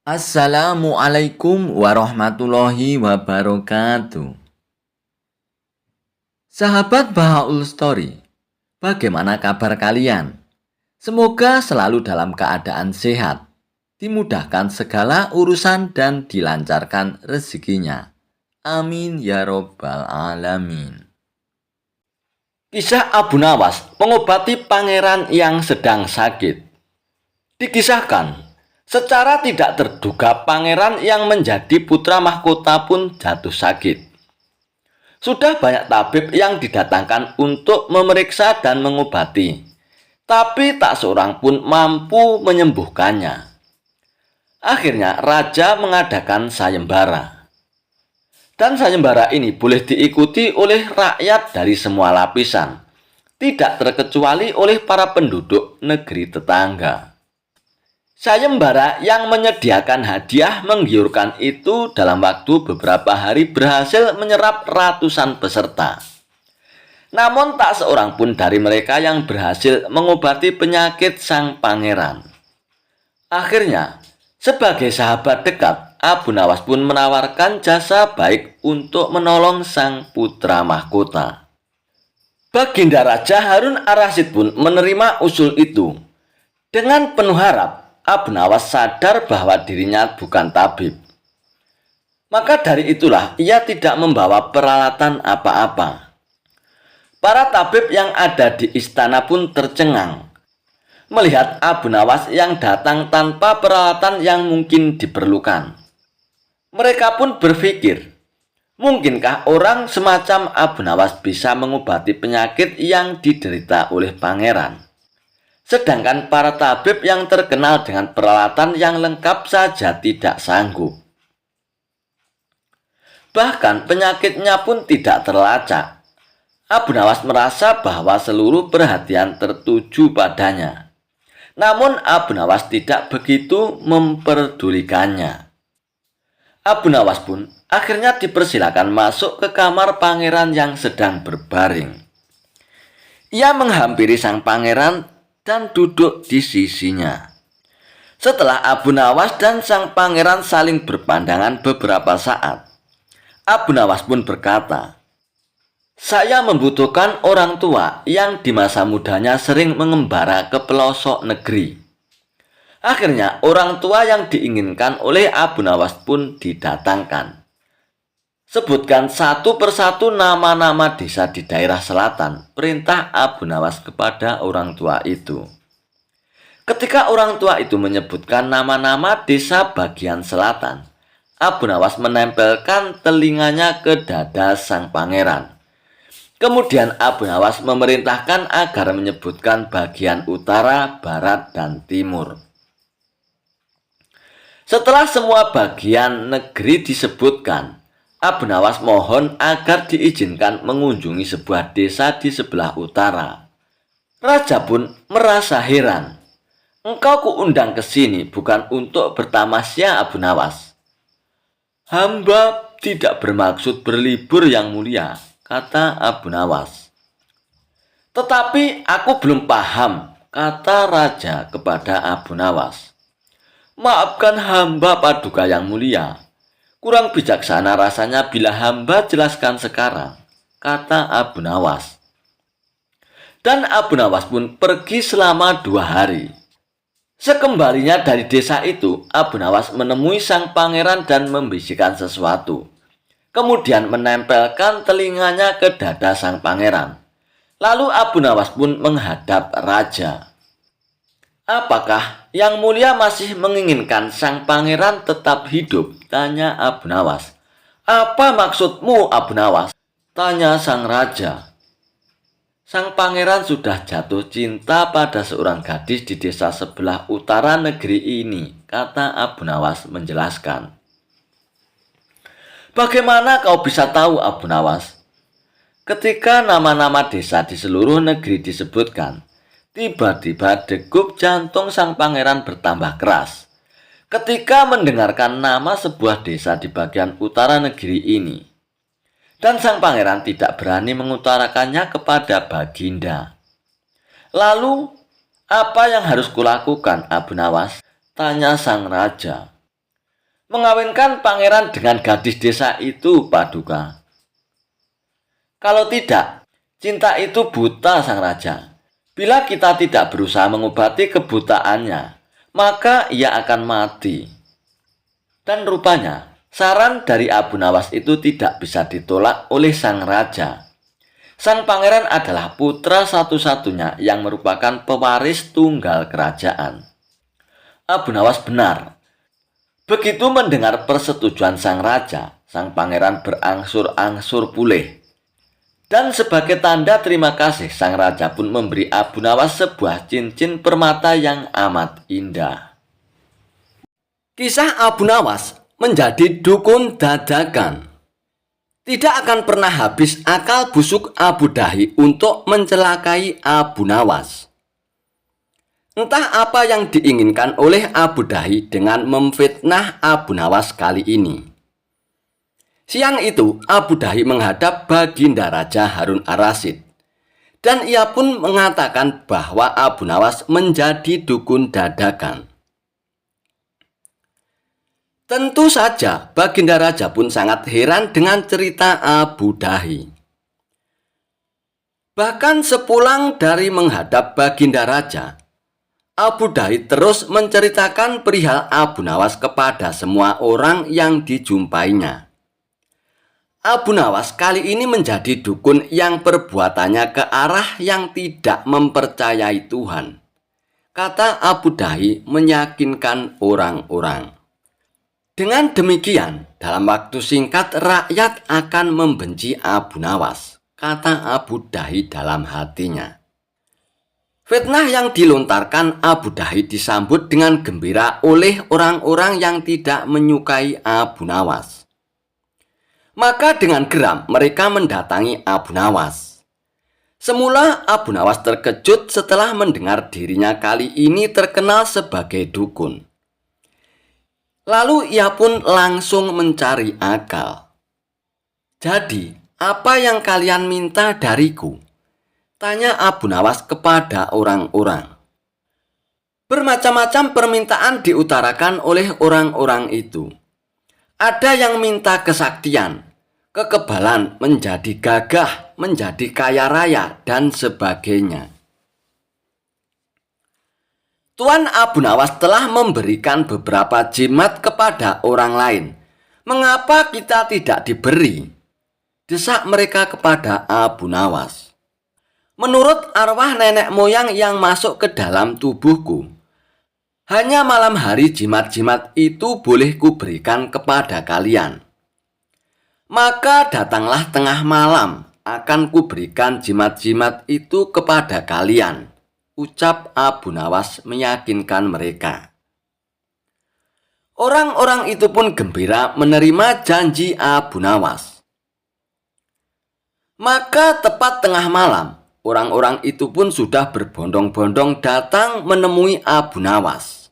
Assalamualaikum warahmatullahi wabarakatuh. Sahabat Bahaul Story, bagaimana kabar kalian? Semoga selalu dalam keadaan sehat, dimudahkan segala urusan dan dilancarkan rezekinya. Amin ya robbal alamin. Kisah Abu Nawas mengobati pangeran yang sedang sakit. Dikisahkan, secara tidak terduga pangeran yang menjadi putra mahkota pun jatuh sakit. Sudah banyak tabib yang didatangkan untuk memeriksa dan mengobati, tapi tak seorang pun mampu menyembuhkannya. Akhirnya raja mengadakan sayembara. Dan sayembara ini boleh diikuti oleh rakyat dari semua lapisan, tidak terkecuali oleh para penduduk negeri tetangga. Sayembara yang menyediakan hadiah menggiurkan itu dalam waktu beberapa hari berhasil menyerap ratusan peserta. Namun tak seorang pun dari mereka yang berhasil mengobati penyakit sang pangeran. Akhirnya, sebagai sahabat dekat, Abu Nawas pun menawarkan jasa baik untuk menolong sang putra mahkota. Baginda Raja Harun Ar-Rasyid pun menerima usul itu. Dengan penuh harap, Abu Nawas sadar bahwa dirinya bukan tabib. Maka dari itulah ia tidak membawa peralatan apa-apa. Para tabib yang ada di istana pun tercengang melihat Abu Nawas yang datang tanpa peralatan yang mungkin diperlukan. Mereka pun berpikir, mungkinkah orang semacam Abu Nawas bisa mengobati penyakit yang diderita oleh pangeran? Sedangkan para tabib yang terkenal dengan peralatan yang lengkap saja tidak sanggup. Bahkan penyakitnya pun tidak terlacak. Abu Nawas merasa bahwa seluruh perhatian tertuju padanya. Namun Abu Nawas tidak begitu memperdulikannya. Abu Nawas pun akhirnya dipersilakan masuk ke kamar pangeran yang sedang berbaring. Ia menghampiri sang pangeran dan duduk di sisinya. Setelah Abu Nawas dan sang pangeran saling berpandangan beberapa saat, Abu Nawas pun berkata, "Saya membutuhkan orang tua yang di masa mudanya sering mengembara ke pelosok negeri." Akhirnya orang tua yang diinginkan oleh Abu Nawas pun didatangkan. Sebutkan satu persatu nama-nama desa di daerah selatan, perintah Abu Nawas kepada orang tua itu. Ketika orang tua itu menyebutkan nama-nama desa bagian selatan, Abu Nawas menempelkan telinganya ke dada sang pangeran. Kemudian Abu Nawas memerintahkan agar menyebutkan bagian utara, barat, dan timur. Setelah semua bagian negeri disebutkan, Abu Nawas mohon agar diizinkan mengunjungi sebuah desa di sebelah utara. Raja pun merasa heran. "Engkau kuundang ke sini bukan untuk bertamasya, Abu Nawas." "Hamba tidak bermaksud berlibur yang mulia," kata Abu Nawas. "Tetapi aku belum paham," kata raja kepada Abu Nawas. "Maafkan hamba, Paduka yang mulia. Kurang bijaksana rasanya bila hamba jelaskan sekarang," kata Abu Nawas. Dan Abu Nawas pun pergi selama 2 hari. Sekembalinya dari desa itu, Abu Nawas menemui sang pangeran dan membisikkan sesuatu. Kemudian menempelkan telinganya ke dada sang pangeran. Lalu Abu Nawas pun menghadap raja. "Apakah yang mulia masih menginginkan sang pangeran tetap hidup?" tanya Abu Nawas. "Apa maksudmu, Abu Nawas?" tanya sang raja. Sang pangeran sudah jatuh cinta pada seorang gadis di desa sebelah utara negeri ini, kata Abu Nawas menjelaskan. "Bagaimana kau bisa tahu, Abu Nawas?" Ketika nama-nama desa di seluruh negeri disebutkan, tiba-tiba degup jantung sang pangeran bertambah keras ketika mendengarkan nama sebuah desa di bagian utara negeri ini. Dan sang pangeran tidak berani mengutarakannya kepada Baginda. "Lalu, apa yang harus kulakukan, Abu Nawas?" tanya sang raja. mengawinkan pangeran dengan gadis desa itu, Paduka? Kalau tidak, cinta itu buta, Sang Raja. Bila kita tidak berusaha mengobati kebutaannya, maka ia akan mati. Dan rupanya, saran dari Abu Nawas itu tidak bisa ditolak oleh Sang Raja. Sang pangeran adalah putra satu-satunya yang merupakan pewaris tunggal kerajaan. Abu Nawas benar. Begitu mendengar persetujuan sang raja, sang pangeran berangsur-angsur pulih. Dan sebagai tanda terima kasih, sang raja pun memberi Abu Nawas sebuah cincin permata yang amat indah. Kisah Abu Nawas menjadi dukun dadakan. Tidak akan pernah habis akal busuk Abu Dahi untuk mencelakai Abu Nawas. Entah apa yang diinginkan oleh Abu Dahi dengan memfitnah Abu Nawas kali ini. Siang itu, Abu Dahi menghadap Baginda Raja Harun ar-Rasyid. Dan ia pun mengatakan bahwa Abu Nawas menjadi dukun dadakan. Tentu saja, Baginda Raja pun sangat heran dengan cerita Abu Dahi. Bahkan sepulang dari menghadap Baginda Raja, Abu Dahi terus menceritakan perihal Abu Nawas kepada semua orang yang dijumpainya. Abu Nawas kali ini menjadi dukun yang perbuatannya ke arah yang tidak mempercayai Tuhan. Kata Abu Dahi meyakinkan orang-orang. Dengan demikian, dalam waktu singkat rakyat akan membenci Abu Nawas, kata Abu Dahi dalam hatinya. Fitnah yang dilontarkan Abu Dahi disambut dengan gembira oleh orang-orang yang tidak menyukai Abu Nawas. Maka dengan geram mereka mendatangi Abu Nawas. Semula Abu Nawas terkejut setelah mendengar dirinya kali ini terkenal sebagai dukun. Lalu ia pun langsung mencari akal. Jadi, apa yang kalian minta dariku? Tanya Abu Nawas kepada orang-orang. Bermacam-macam permintaan diutarakan oleh orang-orang itu. Ada yang minta kesaktian, kekebalan, menjadi gagah, menjadi kaya raya, dan sebagainya. Tuan Abu Nawas telah memberikan beberapa jimat kepada orang lain. Mengapa kita tidak diberi? Desak mereka kepada Abu Nawas. Menurut arwah nenek moyang yang masuk ke dalam tubuhku, hanya malam hari jimat-jimat itu boleh kuberikan kepada kalian. Maka datanglah tengah malam, akan kuberikan jimat-jimat itu kepada kalian, ucap Abu Nawas meyakinkan mereka. Orang-orang itu pun gembira menerima janji Abu Nawas. Maka tepat tengah malam, orang-orang itu pun sudah berbondong-bondong datang menemui Abu Nawas.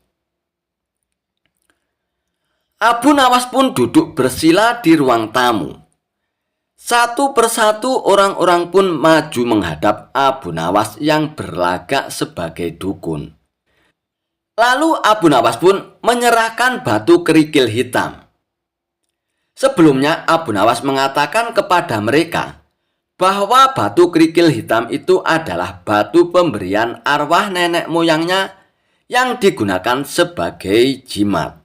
Abu Nawas pun duduk bersila di ruang tamu. Satu persatu orang-orang pun maju menghadap Abu Nawas yang berlagak sebagai dukun. Lalu Abu Nawas pun menyerahkan batu kerikil hitam. Sebelumnya Abu Nawas mengatakan kepada mereka bahwa batu kerikil hitam itu adalah batu pemberian arwah nenek moyangnya yang digunakan sebagai jimat.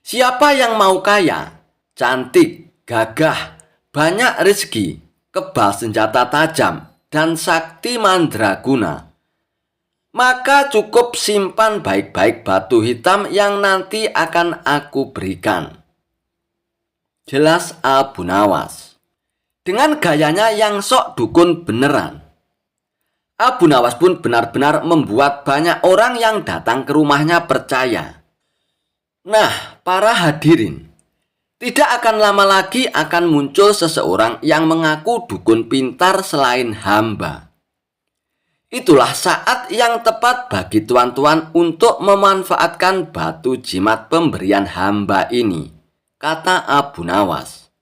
Siapa yang mau kaya, cantik, gagah, banyak rezeki, kebal senjata tajam, dan sakti mandraguna, maka cukup simpan baik-baik batu hitam yang nanti akan aku berikan. Jelas Abu Nawas. Dengan gayanya yang sok dukun beneran, Abu Nawas pun benar-benar membuat banyak orang yang datang ke rumahnya percaya. Nah, para hadirin, tidak akan lama lagi akan muncul seseorang yang mengaku dukun pintar selain hamba. Itulah saat yang tepat bagi tuan-tuan untuk memanfaatkan batu jimat pemberian hamba ini, kata Abu Nawas.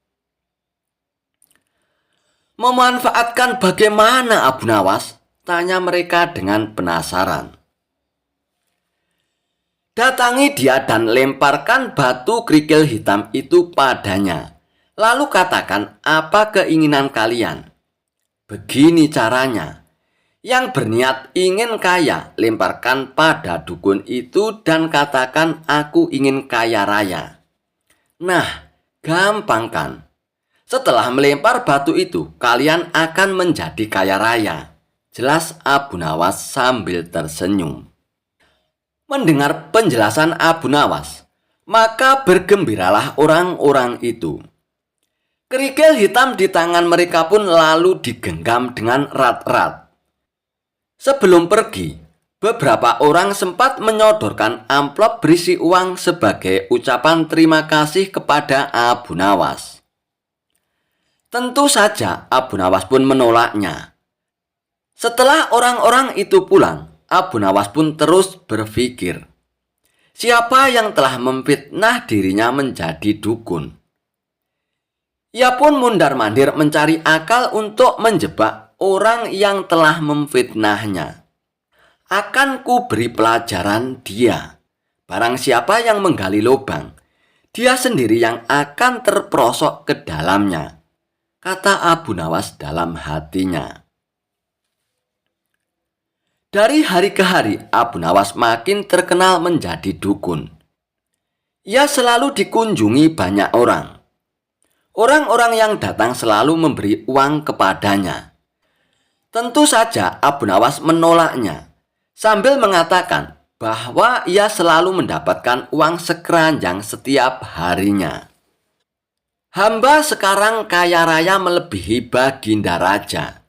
Memanfaatkan bagaimana Abu Nawas? Tanya mereka dengan penasaran. Datangi dia dan lemparkan batu kerikil hitam itu padanya. Lalu katakan, apa keinginan kalian? Begini caranya. Yang berniat ingin kaya, lemparkan pada dukun itu dan katakan, aku ingin kaya raya. Nah, gampang kan? Setelah melempar batu itu, kalian akan menjadi kaya raya. Jelas Abu Nawas sambil tersenyum. Mendengar penjelasan Abu Nawas, maka bergembiralah orang-orang itu. Kerikil hitam di tangan mereka pun lalu digenggam dengan erat-erat. Sebelum pergi, beberapa orang sempat menyodorkan amplop berisi uang sebagai ucapan terima kasih kepada Abu Nawas. Tentu saja Abu Nawas pun menolaknya. Setelah orang-orang itu pulang, Abu Nawas pun terus berpikir, siapa yang telah memfitnah dirinya menjadi dukun? Ia pun mundar-mandir mencari akal untuk menjebak orang yang telah memfitnahnya. Akan ku beri pelajaran dia. Barang siapa yang menggali lubang, dia sendiri yang akan terperosok ke dalamnya, kata Abu Nawas dalam hatinya. Dari hari ke hari, Abu Nawas makin terkenal menjadi dukun. Ia selalu dikunjungi banyak orang. Orang-orang yang datang selalu memberi uang kepadanya. Tentu saja Abu Nawas menolaknya, sambil mengatakan bahwa ia selalu mendapatkan uang sekeranjang setiap harinya. Hamba sekarang kaya raya melebihi Baginda Raja.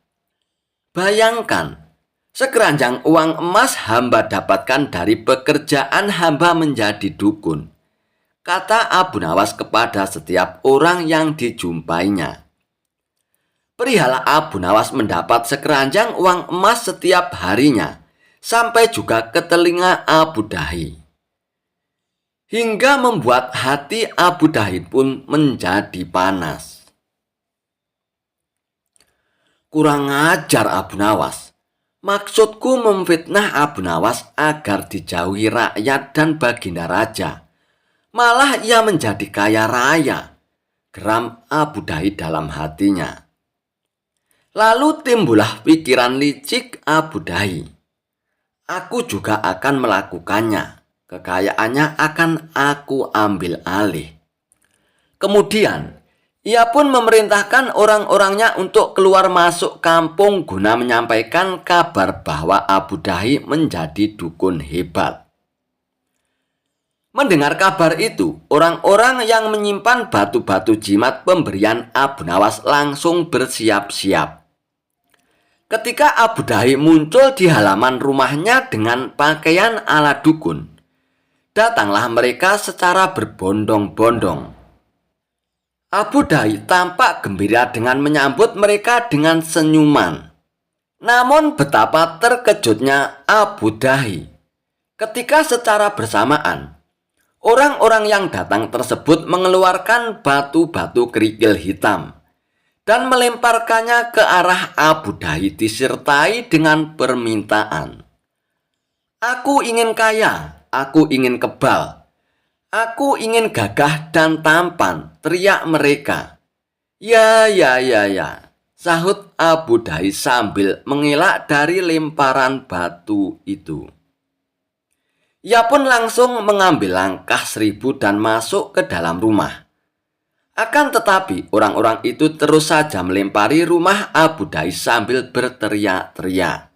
Bayangkan, sekeranjang uang emas hamba dapatkan dari pekerjaan hamba menjadi dukun, kata Abu Nawas kepada setiap orang yang dijumpainya. Perihal Abu Nawas mendapat sekeranjang uang emas setiap harinya, sampai juga ke telinga Abu Dahi. Hingga membuat hati Abu Dahi pun menjadi panas. Kurang ajar Abu Nawas. Maksudku memfitnah Abu Nawas agar dijauhi rakyat dan Baginda Raja. Malah ia menjadi kaya raya, geram Abu Dahi dalam hatinya. Lalu timbullah pikiran licik Abu Dahi. Aku juga akan melakukannya. Kekayaannya akan aku ambil alih. Kemudian, ia pun memerintahkan orang-orangnya untuk keluar masuk kampung guna menyampaikan kabar bahwa Abu Dahi menjadi dukun hebat. Mendengar kabar itu, orang-orang yang menyimpan batu-batu jimat pemberian Abu Nawas langsung bersiap-siap. Ketika Abu Dahi muncul di halaman rumahnya dengan pakaian ala dukun, datanglah mereka secara berbondong-bondong. Abu Dahi tampak gembira dengan menyambut mereka dengan senyuman. Namun betapa terkejutnya Abu Dahi ketika secara bersamaan orang-orang yang datang tersebut mengeluarkan batu-batu kerikil hitam dan melemparkannya ke arah Abu Dahi disertai dengan permintaan. Aku ingin kaya, aku ingin kebal, aku ingin gagah dan tampan, teriak mereka. Ya, sahut Abu Dahi sambil mengelak dari lemparan batu itu. Ia pun langsung mengambil langkah 1000 dan masuk ke dalam rumah. Akan tetapi orang-orang itu terus saja melempari rumah Abu Dahi sambil berteriak-teriak.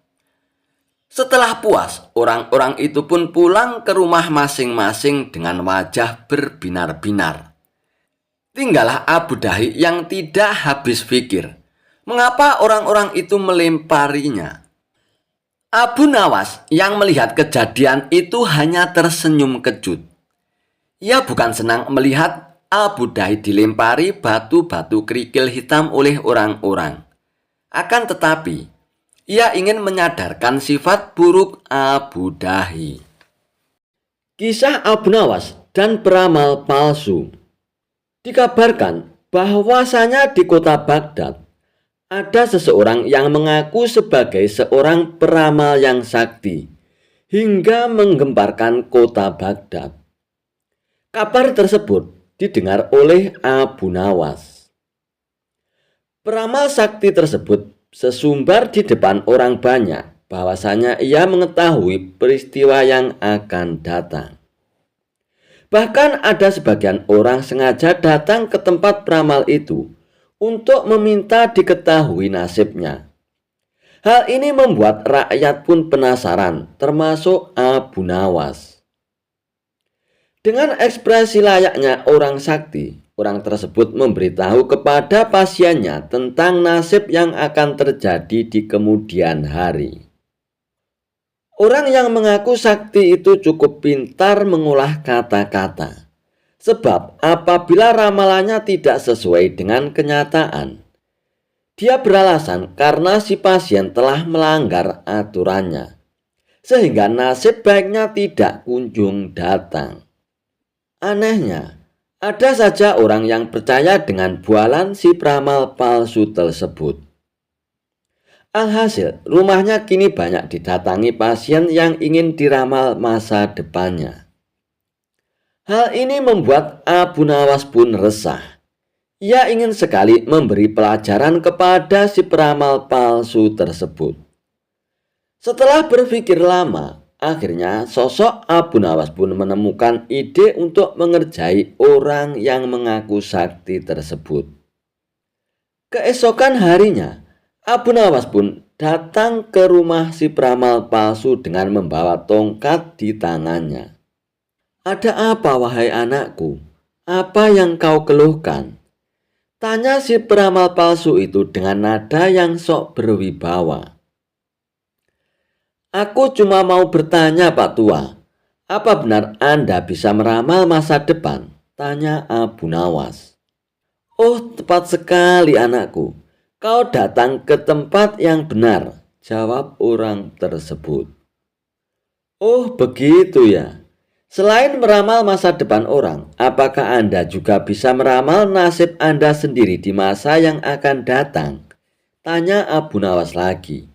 Setelah puas, orang-orang itu pun pulang ke rumah masing-masing dengan wajah berbinar-binar. Tinggallah Abu Dahi yang tidak habis pikir, mengapa orang-orang itu melemparinya. Abu Nawas yang melihat kejadian itu hanya tersenyum kejut. Ia bukan senang melihat Abu Dahi dilempari batu-batu kerikil hitam oleh orang-orang. Akan tetapi, ia ingin menyadarkan sifat buruk Abu Dahi. Kisah Abu Nawas dan peramal palsu. Dikabarkan bahwasanya di kota Baghdad ada seseorang yang mengaku sebagai seorang peramal yang sakti. hingga menggemparkan kota Baghdad. Kabar tersebut didengar oleh Abu Nawas. Peramal sakti tersebut sesumbar di depan orang banyak bahwasanya ia mengetahui peristiwa yang akan datang. Bahkan ada sebagian orang sengaja datang ke tempat peramal itu untuk meminta diketahui nasibnya. Hal ini membuat rakyat pun penasaran, termasuk Abu Nawas. Dengan ekspresi layaknya orang sakti, orang tersebut memberitahu kepada pasiennya tentang nasib yang akan terjadi di kemudian hari. Orang yang mengaku sakti itu cukup pintar mengolah kata-kata. Sebab apabila ramalannya tidak sesuai dengan kenyataan, dia beralasan karena si pasien telah melanggar aturannya, sehingga nasib baiknya tidak kunjung datang. Anehnya, ada saja orang yang percaya dengan bualan si peramal palsu tersebut. Alhasil, rumahnya kini banyak didatangi pasien yang ingin diramal masa depannya. Hal ini membuat Abu Nawas pun resah. Ia ingin sekali memberi pelajaran kepada si peramal palsu tersebut. Setelah berpikir lama, akhirnya sosok Abu Nawas pun menemukan ide untuk mengerjai orang yang mengaku sakti tersebut. Keesokan harinya, Abu Nawas pun datang ke rumah si peramal palsu dengan membawa tongkat di tangannya. "Ada apa, wahai anakku? Apa yang kau keluhkan?" tanya si peramal palsu itu dengan nada yang sok berwibawa. "Aku cuma mau bertanya, Pak Tua, apa benar Anda bisa meramal masa depan?" tanya Abu Nawas. "Oh, tepat sekali anakku. Kau datang ke tempat yang benar," jawab orang tersebut. "Oh, begitu ya. Selain meramal masa depan orang, apakah Anda juga bisa meramal nasib Anda sendiri di masa yang akan datang?" tanya Abu Nawas lagi.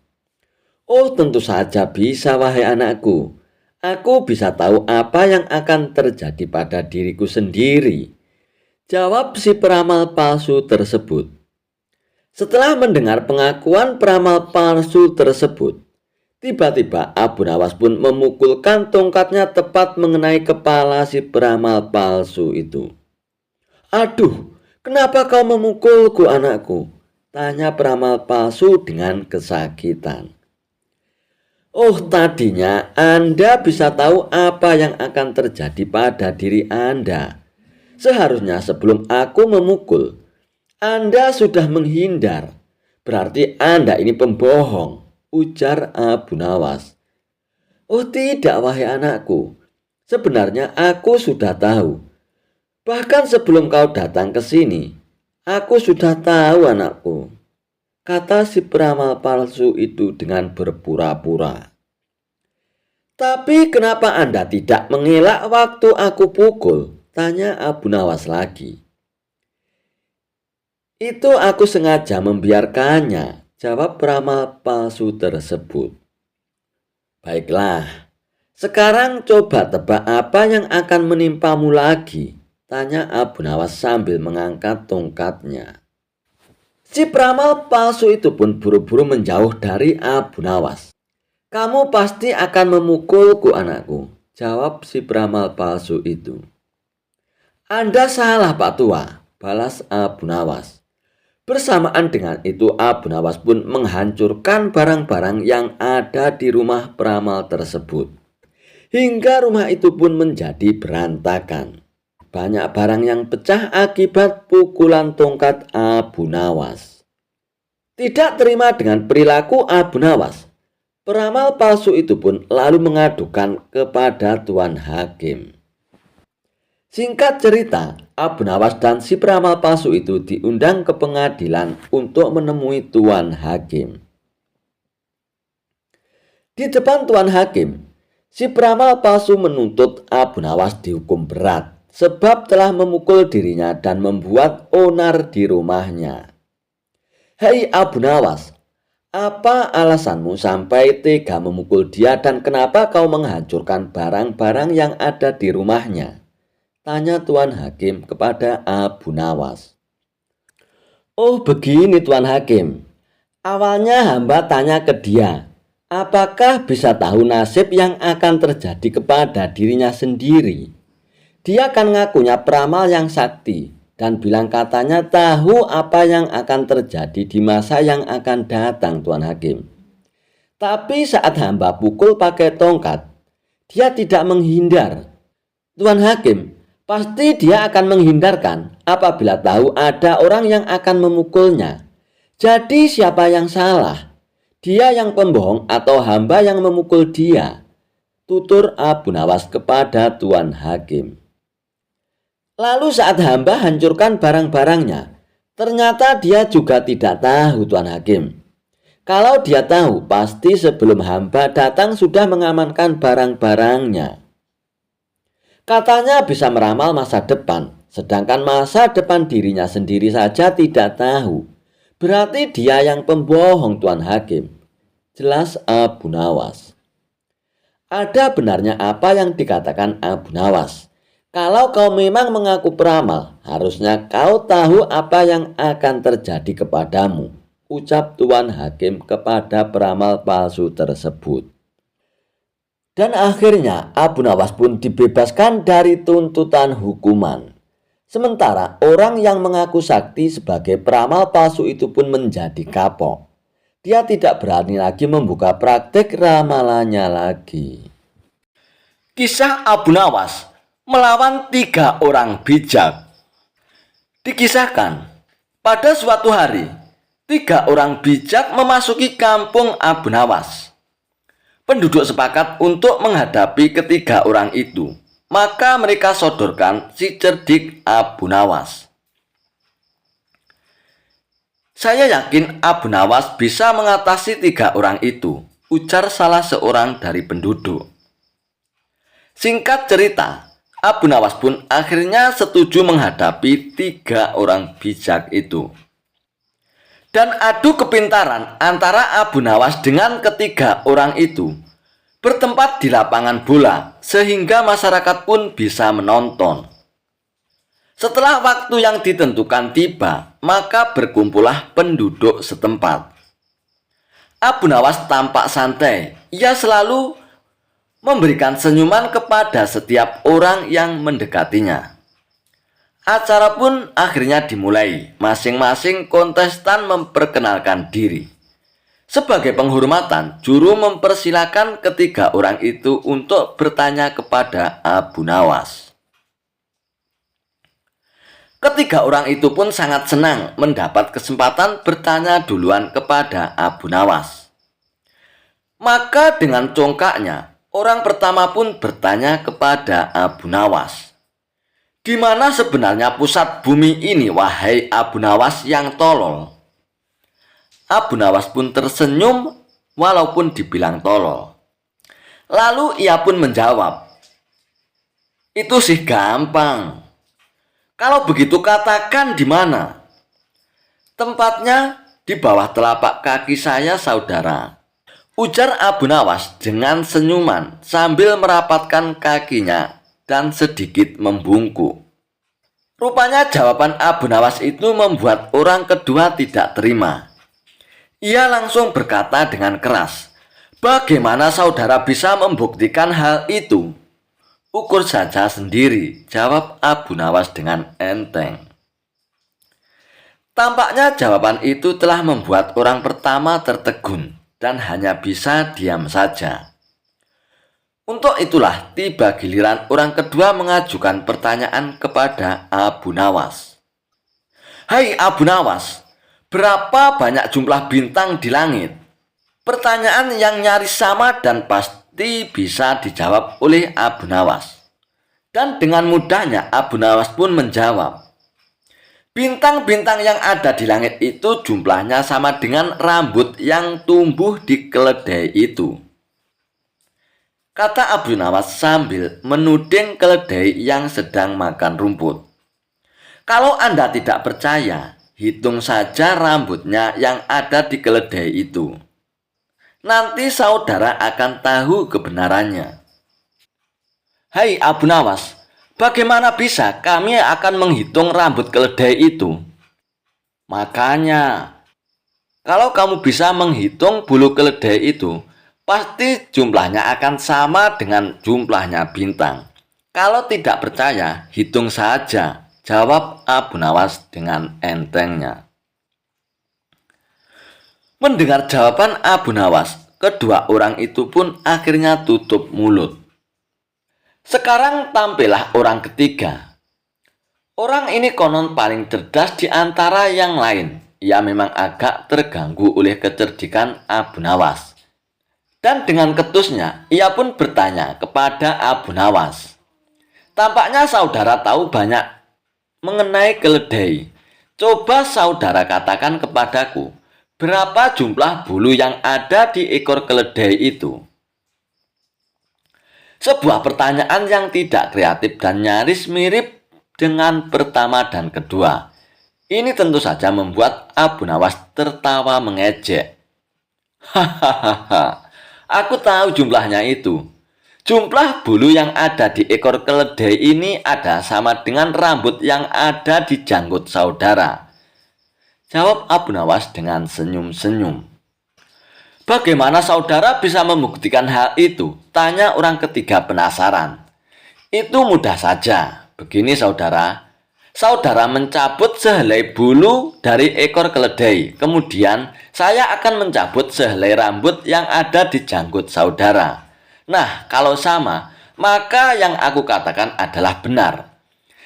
"Oh, tentu saja bisa, wahai anakku. Aku bisa tahu apa yang akan terjadi pada diriku sendiri," jawab si peramal palsu tersebut. Setelah mendengar pengakuan peramal palsu tersebut, tiba-tiba Abu Nawas pun memukulkan tongkatnya tepat mengenai kepala si peramal palsu itu. "Aduh, kenapa kau memukulku, anakku?" tanya peramal palsu dengan kesakitan. "Oh, tadinya Anda bisa tahu apa yang akan terjadi pada diri Anda. Seharusnya sebelum aku memukul, Anda sudah menghindar. Berarti Anda ini pembohong," ujar Abu Nawas. "Oh tidak, wahai anakku. Sebenarnya aku sudah tahu. Bahkan sebelum kau datang ke sini, aku sudah tahu, anakku," kata si peramal palsu itu dengan berpura-pura. "Tapi kenapa Anda tidak mengelak waktu aku pukul?" tanya Abu Nawas lagi. "Itu aku sengaja membiarkannya," jawab peramal palsu tersebut. "Baiklah, sekarang coba tebak apa yang akan menimpamu lagi," tanya Abu Nawas sambil mengangkat tongkatnya. Si peramal palsu itu pun buru-buru menjauh dari Abu Nawas. "Kamu pasti akan memukulku, anakku," jawab si peramal palsu itu. "Anda salah, Pak Tua," balas Abu Nawas. Bersamaan dengan itu, Abu Nawas pun menghancurkan barang-barang yang ada di rumah peramal tersebut, hingga rumah itu pun menjadi berantakan. Banyak barang yang pecah akibat pukulan tongkat Abu Nawas. Tidak terima dengan perilaku Abu Nawas, peramal palsu itu pun lalu mengadukan kepada Tuan Hakim. Singkat cerita, Abu Nawas dan si peramal palsu itu diundang ke pengadilan untuk menemui Tuan Hakim. Di depan Tuan Hakim, si peramal palsu menuntut Abu Nawas dihukum berat sebab telah memukul dirinya dan membuat onar di rumahnya. "Hei Abu Nawas, Apa alasanmu sampai tega memukul dia dan kenapa kau menghancurkan barang-barang yang ada di rumahnya? Tanya Tuan Hakim kepada Abu Nawas. Oh begini Tuan Hakim, awalnya hamba tanya ke dia, apakah bisa tahu nasib yang akan terjadi kepada dirinya sendiri? Dia kan ngakunya peramal yang sakti dan bilang katanya tahu apa yang akan terjadi di masa yang akan datang Tuan Hakim. Tapi saat hamba pukul pakai tongkat, dia tidak menghindar. Tuan Hakim, pasti dia akan menghindarkan apabila tahu ada orang yang akan memukulnya. Jadi siapa yang salah? Dia yang pembohong atau hamba yang memukul dia? Tutur Abu Nawas kepada Tuan Hakim. Lalu saat hamba hancurkan barang-barangnya, ternyata dia juga tidak tahu Tuan Hakim. Kalau dia tahu, pasti sebelum hamba datang sudah mengamankan barang-barangnya. Katanya bisa meramal masa depan, sedangkan masa depan dirinya sendiri saja tidak tahu. Berarti dia yang pembohong Tuan Hakim. Jelas Abu Nawas. Ada benarnya apa yang dikatakan Abu Nawas. Kalau kau memang mengaku peramal, harusnya kau tahu apa yang akan terjadi kepadamu, ucap Tuan Hakim kepada peramal palsu tersebut. Dan akhirnya Abu Nawas pun dibebaskan dari tuntutan hukuman. Sementara orang yang mengaku sakti sebagai peramal palsu itu pun menjadi kapok. Dia tidak berani lagi membuka praktek ramalannya lagi. Kisah Abu Nawas melawan 3 orang bijak. Dikisahkan, pada suatu hari, 3 orang bijak memasuki kampung Abu Nawas. Penduduk sepakat untuk menghadapi ketiga orang itu. Maka mereka sodorkan si cerdik Abu Nawas. Saya yakin Abu Nawas bisa mengatasi 3 orang itu, ujar salah seorang dari penduduk. Singkat cerita, Abu Nawas pun akhirnya setuju menghadapi 3 orang bijak itu. Dan adu kepintaran antara Abu Nawas dengan ketiga orang itu bertempat di lapangan bola sehingga masyarakat pun bisa menonton. Setelah waktu yang ditentukan tiba, maka berkumpullah penduduk setempat. Abu Nawas tampak santai. Ia selalu memberikan senyuman kepada setiap orang yang mendekatinya. Acara pun akhirnya dimulai. Masing-masing kontestan memperkenalkan diri. Sebagai penghormatan, juru mempersilakan ketiga orang itu untuk bertanya kepada Abu Nawas. Ketiga orang itu pun sangat senang mendapat kesempatan bertanya duluan kepada Abu Nawas. Maka dengan congkaknya, orang pertama pun bertanya kepada Abu Nawas. Di mana sebenarnya pusat bumi ini, wahai Abu Nawas yang tolol? Abu Nawas pun tersenyum walaupun dibilang tolol. Lalu ia pun menjawab, itu sih gampang. Kalau begitu katakan di mana? Tempatnya di bawah telapak kaki saya, saudara, ujar Abu Nawas dengan senyuman sambil merapatkan kakinya dan sedikit membungkuk. Rupanya jawaban Abu Nawas itu membuat orang kedua tidak terima. Ia langsung berkata dengan keras, bagaimana saudara bisa membuktikan hal itu? Ukur saja sendiri, jawab Abu Nawas dengan enteng. Tampaknya jawaban itu telah membuat orang pertama tertegun dan hanya bisa diam saja. Untuk itulah tiba giliran orang kedua mengajukan pertanyaan kepada Abu Nawas. Hai Abu Nawas, berapa banyak jumlah bintang di langit? Pertanyaan yang nyaris sama dan pasti bisa dijawab oleh Abu Nawas. Dan dengan mudahnya Abu Nawas pun menjawab, bintang-bintang yang ada di langit itu jumlahnya sama dengan rambut yang tumbuh di keledai itu, kata Abu Nawas sambil menuding keledai yang sedang makan rumput. Kalau Anda tidak percaya, hitung saja rambutnya yang ada di keledai itu. Nanti saudara akan tahu kebenarannya." "Hai Abu Nawas, bagaimana bisa kami akan menghitung rambut keledai itu?" "Makanya, kalau kamu bisa menghitung bulu keledai itu, pasti jumlahnya akan sama dengan jumlahnya bintang. Kalau tidak percaya, hitung saja," jawab Abu Nawas dengan entengnya. Mendengar jawaban Abu Nawas, kedua orang itu pun akhirnya tutup mulut. Sekarang tampillah orang ketiga. Orang ini konon paling cerdas di antara yang lain. Ia memang agak terganggu oleh kecerdikan Abu Nawas. Dan dengan ketusnya, ia pun bertanya kepada Abu Nawas. "Tampaknya saudara tahu banyak mengenai keledai. Coba saudara katakan kepadaku, berapa jumlah bulu yang ada di ekor keledai itu?" Sebuah pertanyaan yang tidak kreatif dan nyaris mirip dengan pertama dan kedua. Ini tentu saja membuat Abu Nawas tertawa mengejek. "Hahaha, aku tahu jumlahnya itu. Jumlah bulu yang ada di ekor keledai ini ada sama dengan rambut yang ada di janggut saudara," jawab Abu Nawas dengan senyum-senyum. "Bagaimana saudara bisa membuktikan hal itu?" tanya orang ketiga penasaran. "Itu mudah saja. Begini saudara. Saudara mencabut sehelai bulu dari ekor keledai. Kemudian saya akan mencabut sehelai rambut yang ada di janggut saudara. Nah, kalau sama, maka yang aku katakan adalah benar.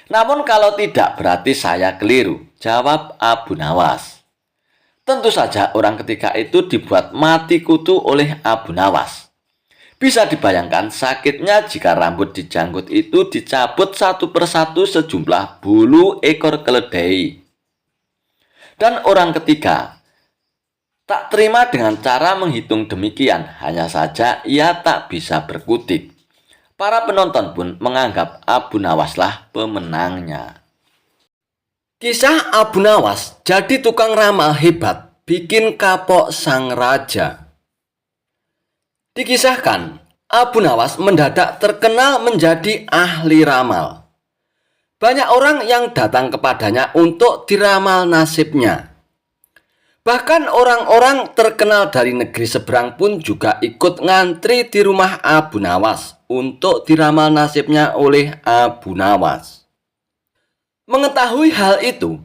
Namun kalau tidak, berarti saya keliru," jawab Abu Nawas. Tentu saja orang ketiga itu dibuat mati kutu oleh Abu Nawas. Bisa dibayangkan sakitnya jika rambut di janggut itu dicabut satu persatu sejumlah bulu ekor keledai. Dan orang ketiga tak terima dengan cara menghitung demikian, hanya saja ia tak bisa berkutik. Para penonton pun menganggap Abu Nawaslah pemenangnya. Kisah Abu Nawas jadi tukang ramal hebat, bikin kapok sang raja. Dikisahkan, Abu Nawas mendadak terkenal menjadi ahli ramal. Banyak orang yang datang kepadanya untuk diramal nasibnya. Bahkan orang-orang terkenal dari negeri seberang pun juga ikut ngantri di rumah Abu Nawas untuk diramal nasibnya oleh Abu Nawas. Mengetahui hal itu,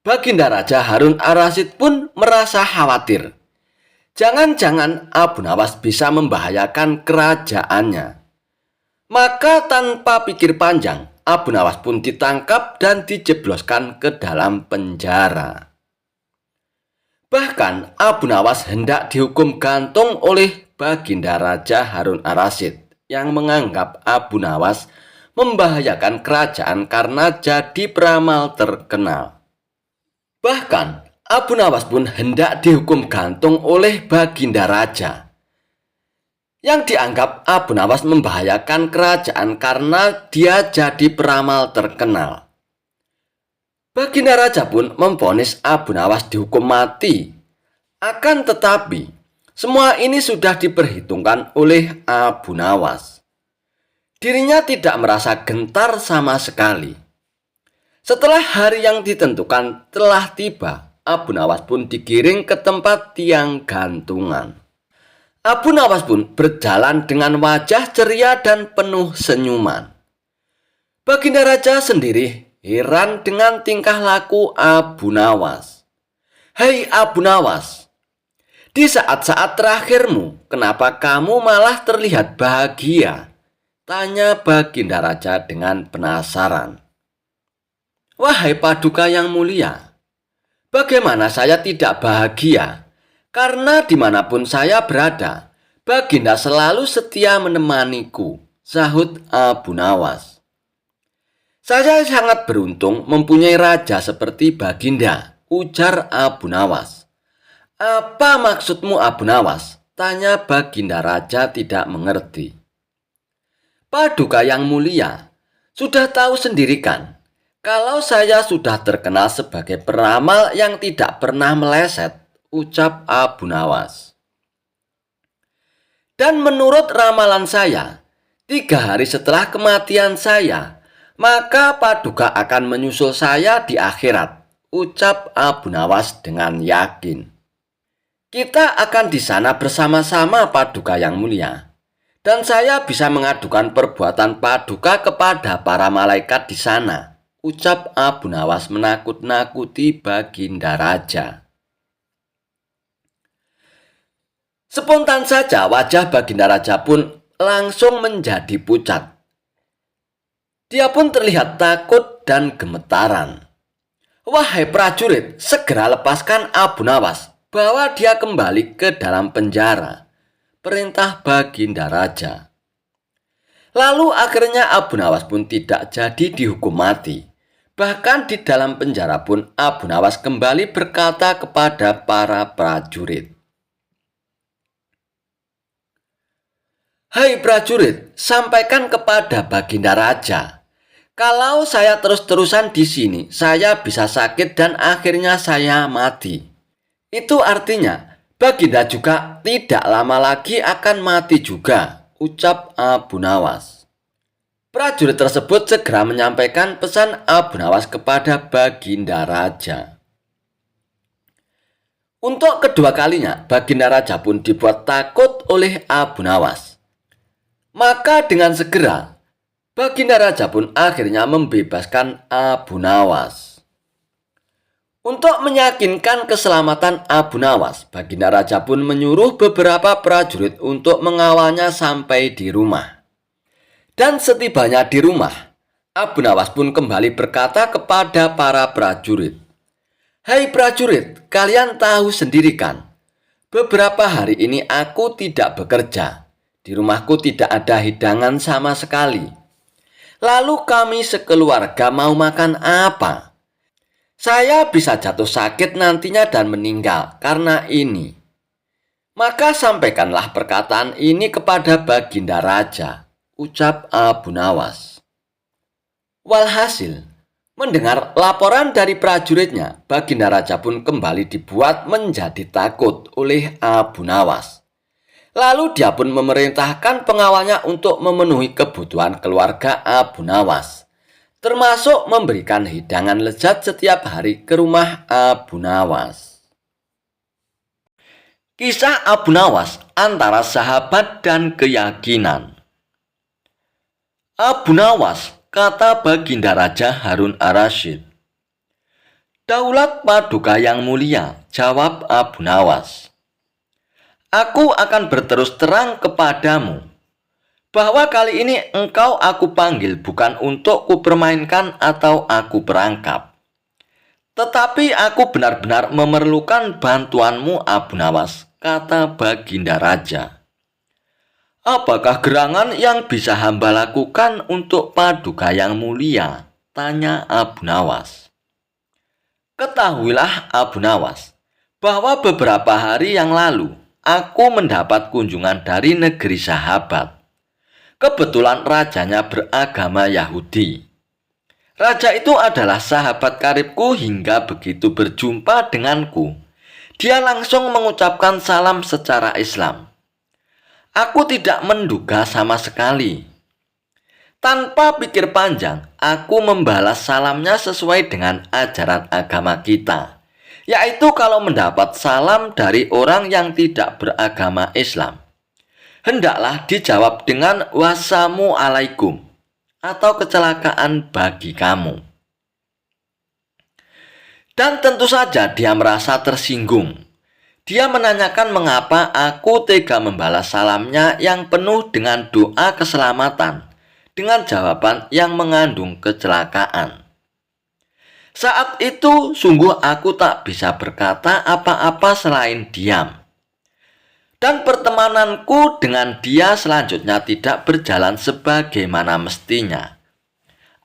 Baginda Raja Harun Ar-Rasyid pun merasa khawatir. Jangan-jangan Abu Nawas bisa membahayakan kerajaannya. Maka tanpa pikir panjang, Abu Nawas pun ditangkap dan dijebloskan ke dalam penjara. Bahkan Abu Nawas hendak dihukum gantung oleh Baginda Raja Harun Ar-Rasyid yang menganggap Abu Nawas membahayakan kerajaan karena jadi peramal terkenal. Bahkan Abu Nawas pun hendak dihukum gantung oleh Baginda Raja, yang dianggap Abu Nawas membahayakan kerajaan karena dia jadi peramal terkenal. Baginda Raja pun memvonis Abu Nawas dihukum mati. Akan tetapi, semua ini sudah diperhitungkan oleh Abu Nawas. Dirinya tidak merasa gentar sama sekali. Setelah hari yang ditentukan telah tiba, Abu Nawas pun digiring ke tempat tiang gantungan. Abu Nawas pun berjalan dengan wajah ceria dan penuh senyuman. Baginda Raja sendiri heran dengan tingkah laku Abu Nawas. "Hei Abu Nawas, di saat-saat terakhirmu, kenapa kamu malah terlihat bahagia?" tanya Baginda Raja dengan penasaran. "Wahai Paduka yang mulia, bagaimana saya tidak bahagia? Karena dimanapun saya berada, Baginda selalu setia menemaniku," sahut Abu Nawas. "Saya sangat beruntung mempunyai raja seperti Baginda," ujar Abu Nawas. "Apa maksudmu Abu Nawas?" tanya Baginda Raja tidak mengerti. "Paduka yang mulia, sudah tahu sendiri kan, Kalau saya sudah terkenal sebagai peramal yang tidak pernah meleset, ucap Abu Nawas. Dan menurut ramalan saya, 3 hari setelah kematian saya, maka Paduka akan menyusul saya di akhirat, ucap Abu Nawas dengan yakin. Kita akan di sana bersama-sama, Paduka yang mulia. Dan saya bisa mengadukan perbuatan Paduka kepada para malaikat di sana, ucap Abu Nawas menakut-nakuti Baginda Raja. Spontan saja wajah Baginda Raja pun langsung menjadi pucat. Dia pun terlihat takut dan gemetaran. Wahai prajurit, segera lepaskan Abu Nawas, bawa dia kembali ke dalam penjara, perintah Baginda Raja. Lalu akhirnya Abu Nawas pun tidak jadi dihukum mati. Bahkan di dalam penjara pun Abu Nawas kembali berkata kepada para prajurit, "Hai prajurit, sampaikan kepada Baginda Raja, kalau saya terus-terusan di sini, saya bisa sakit dan akhirnya saya mati. Itu artinya Baginda juga tidak lama lagi akan mati juga," ucap Abu Nawas. Prajurit tersebut segera menyampaikan pesan Abu Nawas kepada Baginda Raja. Untuk kedua kalinya, Baginda Raja pun dibuat takut oleh Abu Nawas. Maka dengan segera, Baginda Raja pun akhirnya membebaskan Abu Nawas. Untuk meyakinkan keselamatan Abu Nawas, Baginda Raja pun menyuruh beberapa prajurit untuk mengawalnya sampai di rumah. Dan setibanya di rumah, Abu Nawas pun kembali berkata kepada para prajurit, "Hai prajurit, kalian tahu sendiri kan, beberapa hari ini aku tidak bekerja. Di rumahku tidak ada hidangan sama sekali. Lalu kami sekeluarga mau makan apa? Saya bisa jatuh sakit nantinya dan meninggal karena ini. Maka sampaikanlah perkataan ini kepada Baginda Raja," ucap Abu Nawas. Walhasil, mendengar laporan dari prajuritnya, Baginda Raja pun kembali dibuat menjadi takut oleh Abu Nawas. Lalu dia pun memerintahkan pengawalnya untuk memenuhi kebutuhan keluarga Abu Nawas, termasuk memberikan hidangan lezat setiap hari ke rumah Abu Nawas. Kisah Abu Nawas antara sahabat dan keyakinan. Abu Nawas, kata Baginda Raja Harun ar-Rasyid. "Daulat Paduka yang mulia," jawab Abu Nawas. "Aku akan berterus terang kepadamu bahwa kali ini engkau aku panggil bukan untuk kupermainkan atau aku perangkap. Tetapi aku benar-benar memerlukan bantuanmu, Abu Nawas," kata Baginda Raja. "Apakah gerangan yang bisa hamba lakukan untuk Paduka yang mulia?" tanya Abu Nawas. "Ketahuilah Abu Nawas, bahwa beberapa hari yang lalu aku mendapat kunjungan dari negeri sahabat. Kebetulan rajanya beragama Yahudi. Raja itu adalah sahabat karibku hingga begitu berjumpa denganku, dia langsung mengucapkan salam secara Islam. Aku tidak menduga sama sekali. Tanpa pikir panjang, aku membalas salamnya sesuai dengan ajaran agama kita, yaitu kalau mendapat salam dari orang yang tidak beragama Islam, hendaklah dijawab dengan "Wassamu alaikum" atau "kecelakaan bagi kamu." Dan tentu saja dia merasa tersinggung. Dia menanyakan mengapa aku tega membalas salamnya yang penuh dengan doa keselamatan dengan jawaban yang mengandung kecelakaan. Saat itu sungguh aku tak bisa berkata apa-apa selain diam. Dan pertemananku dengan dia selanjutnya tidak berjalan sebagaimana mestinya.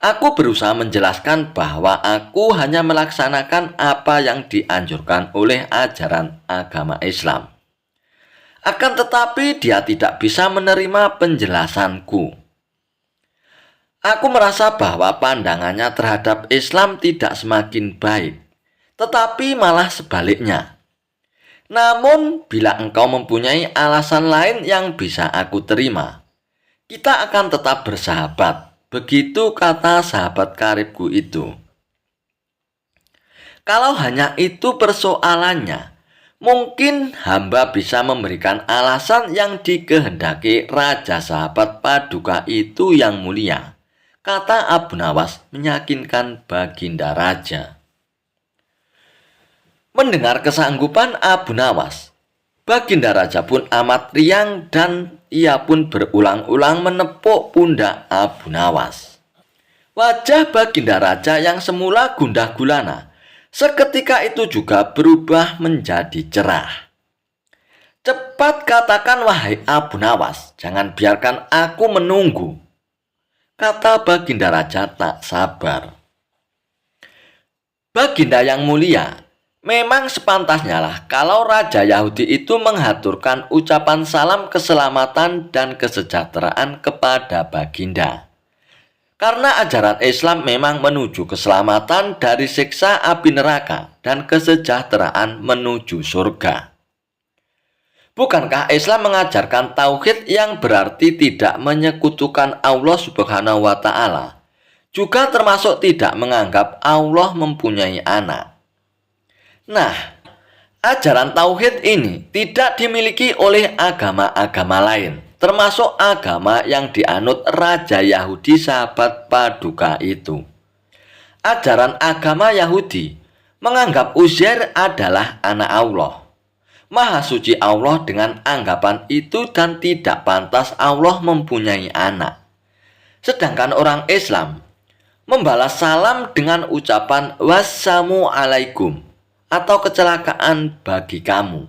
Aku berusaha menjelaskan bahwa aku hanya melaksanakan apa yang dianjurkan oleh ajaran agama Islam. Akan tetapi dia tidak bisa menerima penjelasanku. Aku merasa bahwa pandangannya terhadap Islam tidak semakin baik, tetapi malah sebaliknya. Namun, bila engkau mempunyai alasan lain yang bisa aku terima, kita akan tetap bersahabat. Begitu kata sahabat karibku itu. Kalau hanya itu persoalannya, mungkin hamba bisa memberikan alasan yang dikehendaki Raja Sahabat Paduka itu yang mulia, kata Abu Nawas meyakinkan Baginda Raja. Mendengar kesanggupan Abu Nawas, Baginda Raja pun amat riang dan ia pun berulang-ulang menepuk pundak Abu Nawas. Wajah Baginda Raja yang semula gundah gulana seketika itu juga berubah menjadi cerah. Cepat katakan wahai Abu Nawas, jangan biarkan aku menunggu, kata Baginda Raja tak sabar. Baginda yang mulia, memang sepantasnya lah kalau Raja Yahudi itu menghaturkan ucapan salam keselamatan dan kesejahteraan kepada Baginda. Karena ajaran Islam memang menuju keselamatan dari siksa api neraka dan kesejahteraan menuju surga. Bukankah Islam mengajarkan tauhid yang berarti tidak menyekutukan Allah Subhanahu wa Ta'ala, juga termasuk tidak menganggap Allah mempunyai anak? Nah, ajaran tauhid ini tidak dimiliki oleh agama-agama lain, termasuk agama yang dianut Raja Yahudi Sahabat Paduka itu. Ajaran agama Yahudi menganggap Uzair adalah anak Allah. Maha suci Allah dengan anggapan itu dan tidak pantas Allah mempunyai anak. Sedangkan orang Islam membalas salam dengan ucapan wassalamu alaikum atau kecelakaan bagi kamu.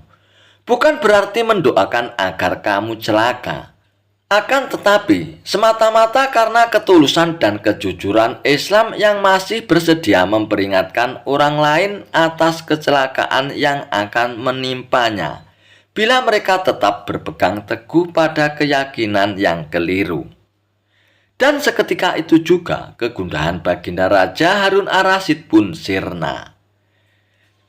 Bukan berarti mendoakan agar kamu celaka. Akan tetapi, semata-mata karena ketulusan dan kejujuran Islam yang masih bersedia memperingatkan orang lain atas kecelakaan yang akan menimpanya, bila mereka tetap berpegang teguh pada keyakinan yang keliru. Dan seketika itu juga kegundahan Baginda Raja Harun ar-Rasyid pun sirna.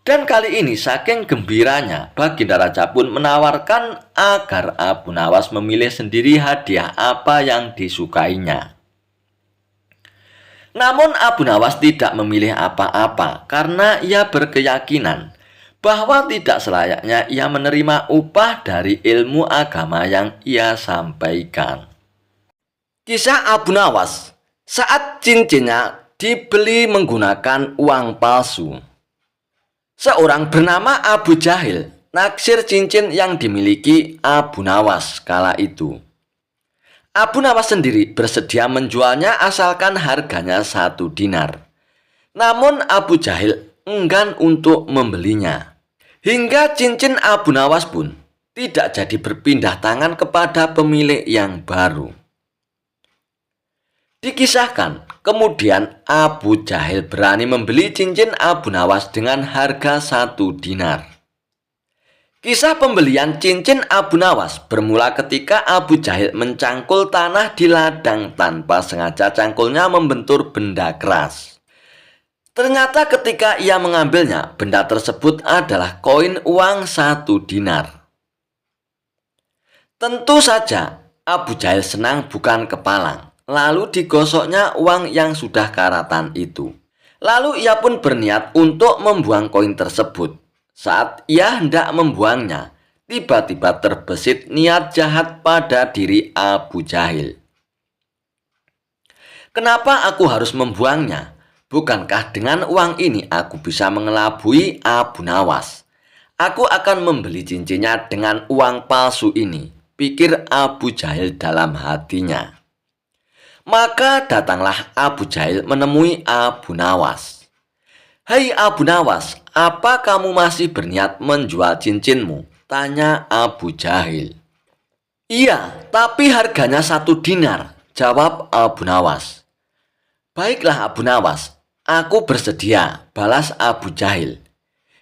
Dan kali ini saking gembiranya, Baginda Raja pun menawarkan agar Abu Nawas memilih sendiri hadiah apa yang disukainya. Namun Abu Nawas tidak memilih apa-apa karena ia berkeyakinan bahwa tidak selayaknya ia menerima upah dari ilmu agama yang ia sampaikan. Kisah Abu Nawas saat cincinnya dibeli menggunakan uang palsu. Seorang bernama Abu Jahil naksir cincin yang dimiliki Abu Nawas kala itu. Abu Nawas sendiri bersedia menjualnya asalkan harganya 1 dinar. Namun Abu Jahil enggan untuk membelinya. Hingga cincin Abu Nawas pun tidak jadi berpindah tangan kepada pemilik yang baru. Dikisahkan, kemudian Abu Jahil berani membeli cincin Abu Nawas dengan harga 1 dinar. Kisah pembelian cincin Abu Nawas bermula ketika Abu Jahil mencangkul tanah di ladang tanpa sengaja cangkulnya membentur benda keras. Ternyata ketika ia mengambilnya, benda tersebut adalah koin uang 1 dinar. Tentu saja Abu Jahil senang bukan kepalang. Lalu digosoknya uang yang sudah karatan itu. Lalu ia pun berniat untuk membuang koin tersebut. Saat ia hendak membuangnya, tiba-tiba terbesit niat jahat pada diri Abu Jahil. Kenapa aku harus membuangnya? Bukankah dengan uang ini aku bisa mengelabui Abu Nawas? Aku akan membeli cincinnya dengan uang palsu ini, pikir Abu Jahil dalam hatinya. Maka datanglah Abu Jahil menemui Abu Nawas. Hai Abu Nawas, apa kamu masih berniat menjual cincinmu? Tanya Abu Jahil. Iya, tapi harganya 1 dinar, jawab Abu Nawas. Baiklah Abu Nawas, aku bersedia, balas Abu Jahil.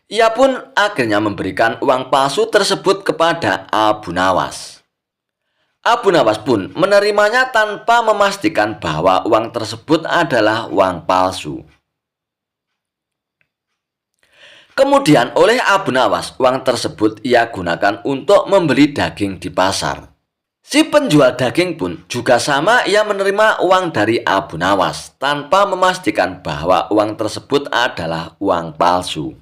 Ia pun akhirnya memberikan uang palsu tersebut kepada Abu Nawas. Abu Nawas pun menerimanya tanpa memastikan bahwa uang tersebut adalah uang palsu. Kemudian oleh Abu Nawas, uang tersebut ia gunakan untuk membeli daging di pasar. Si penjual daging pun juga sama, ia menerima uang dari Abu Nawas tanpa memastikan bahwa uang tersebut adalah uang palsu.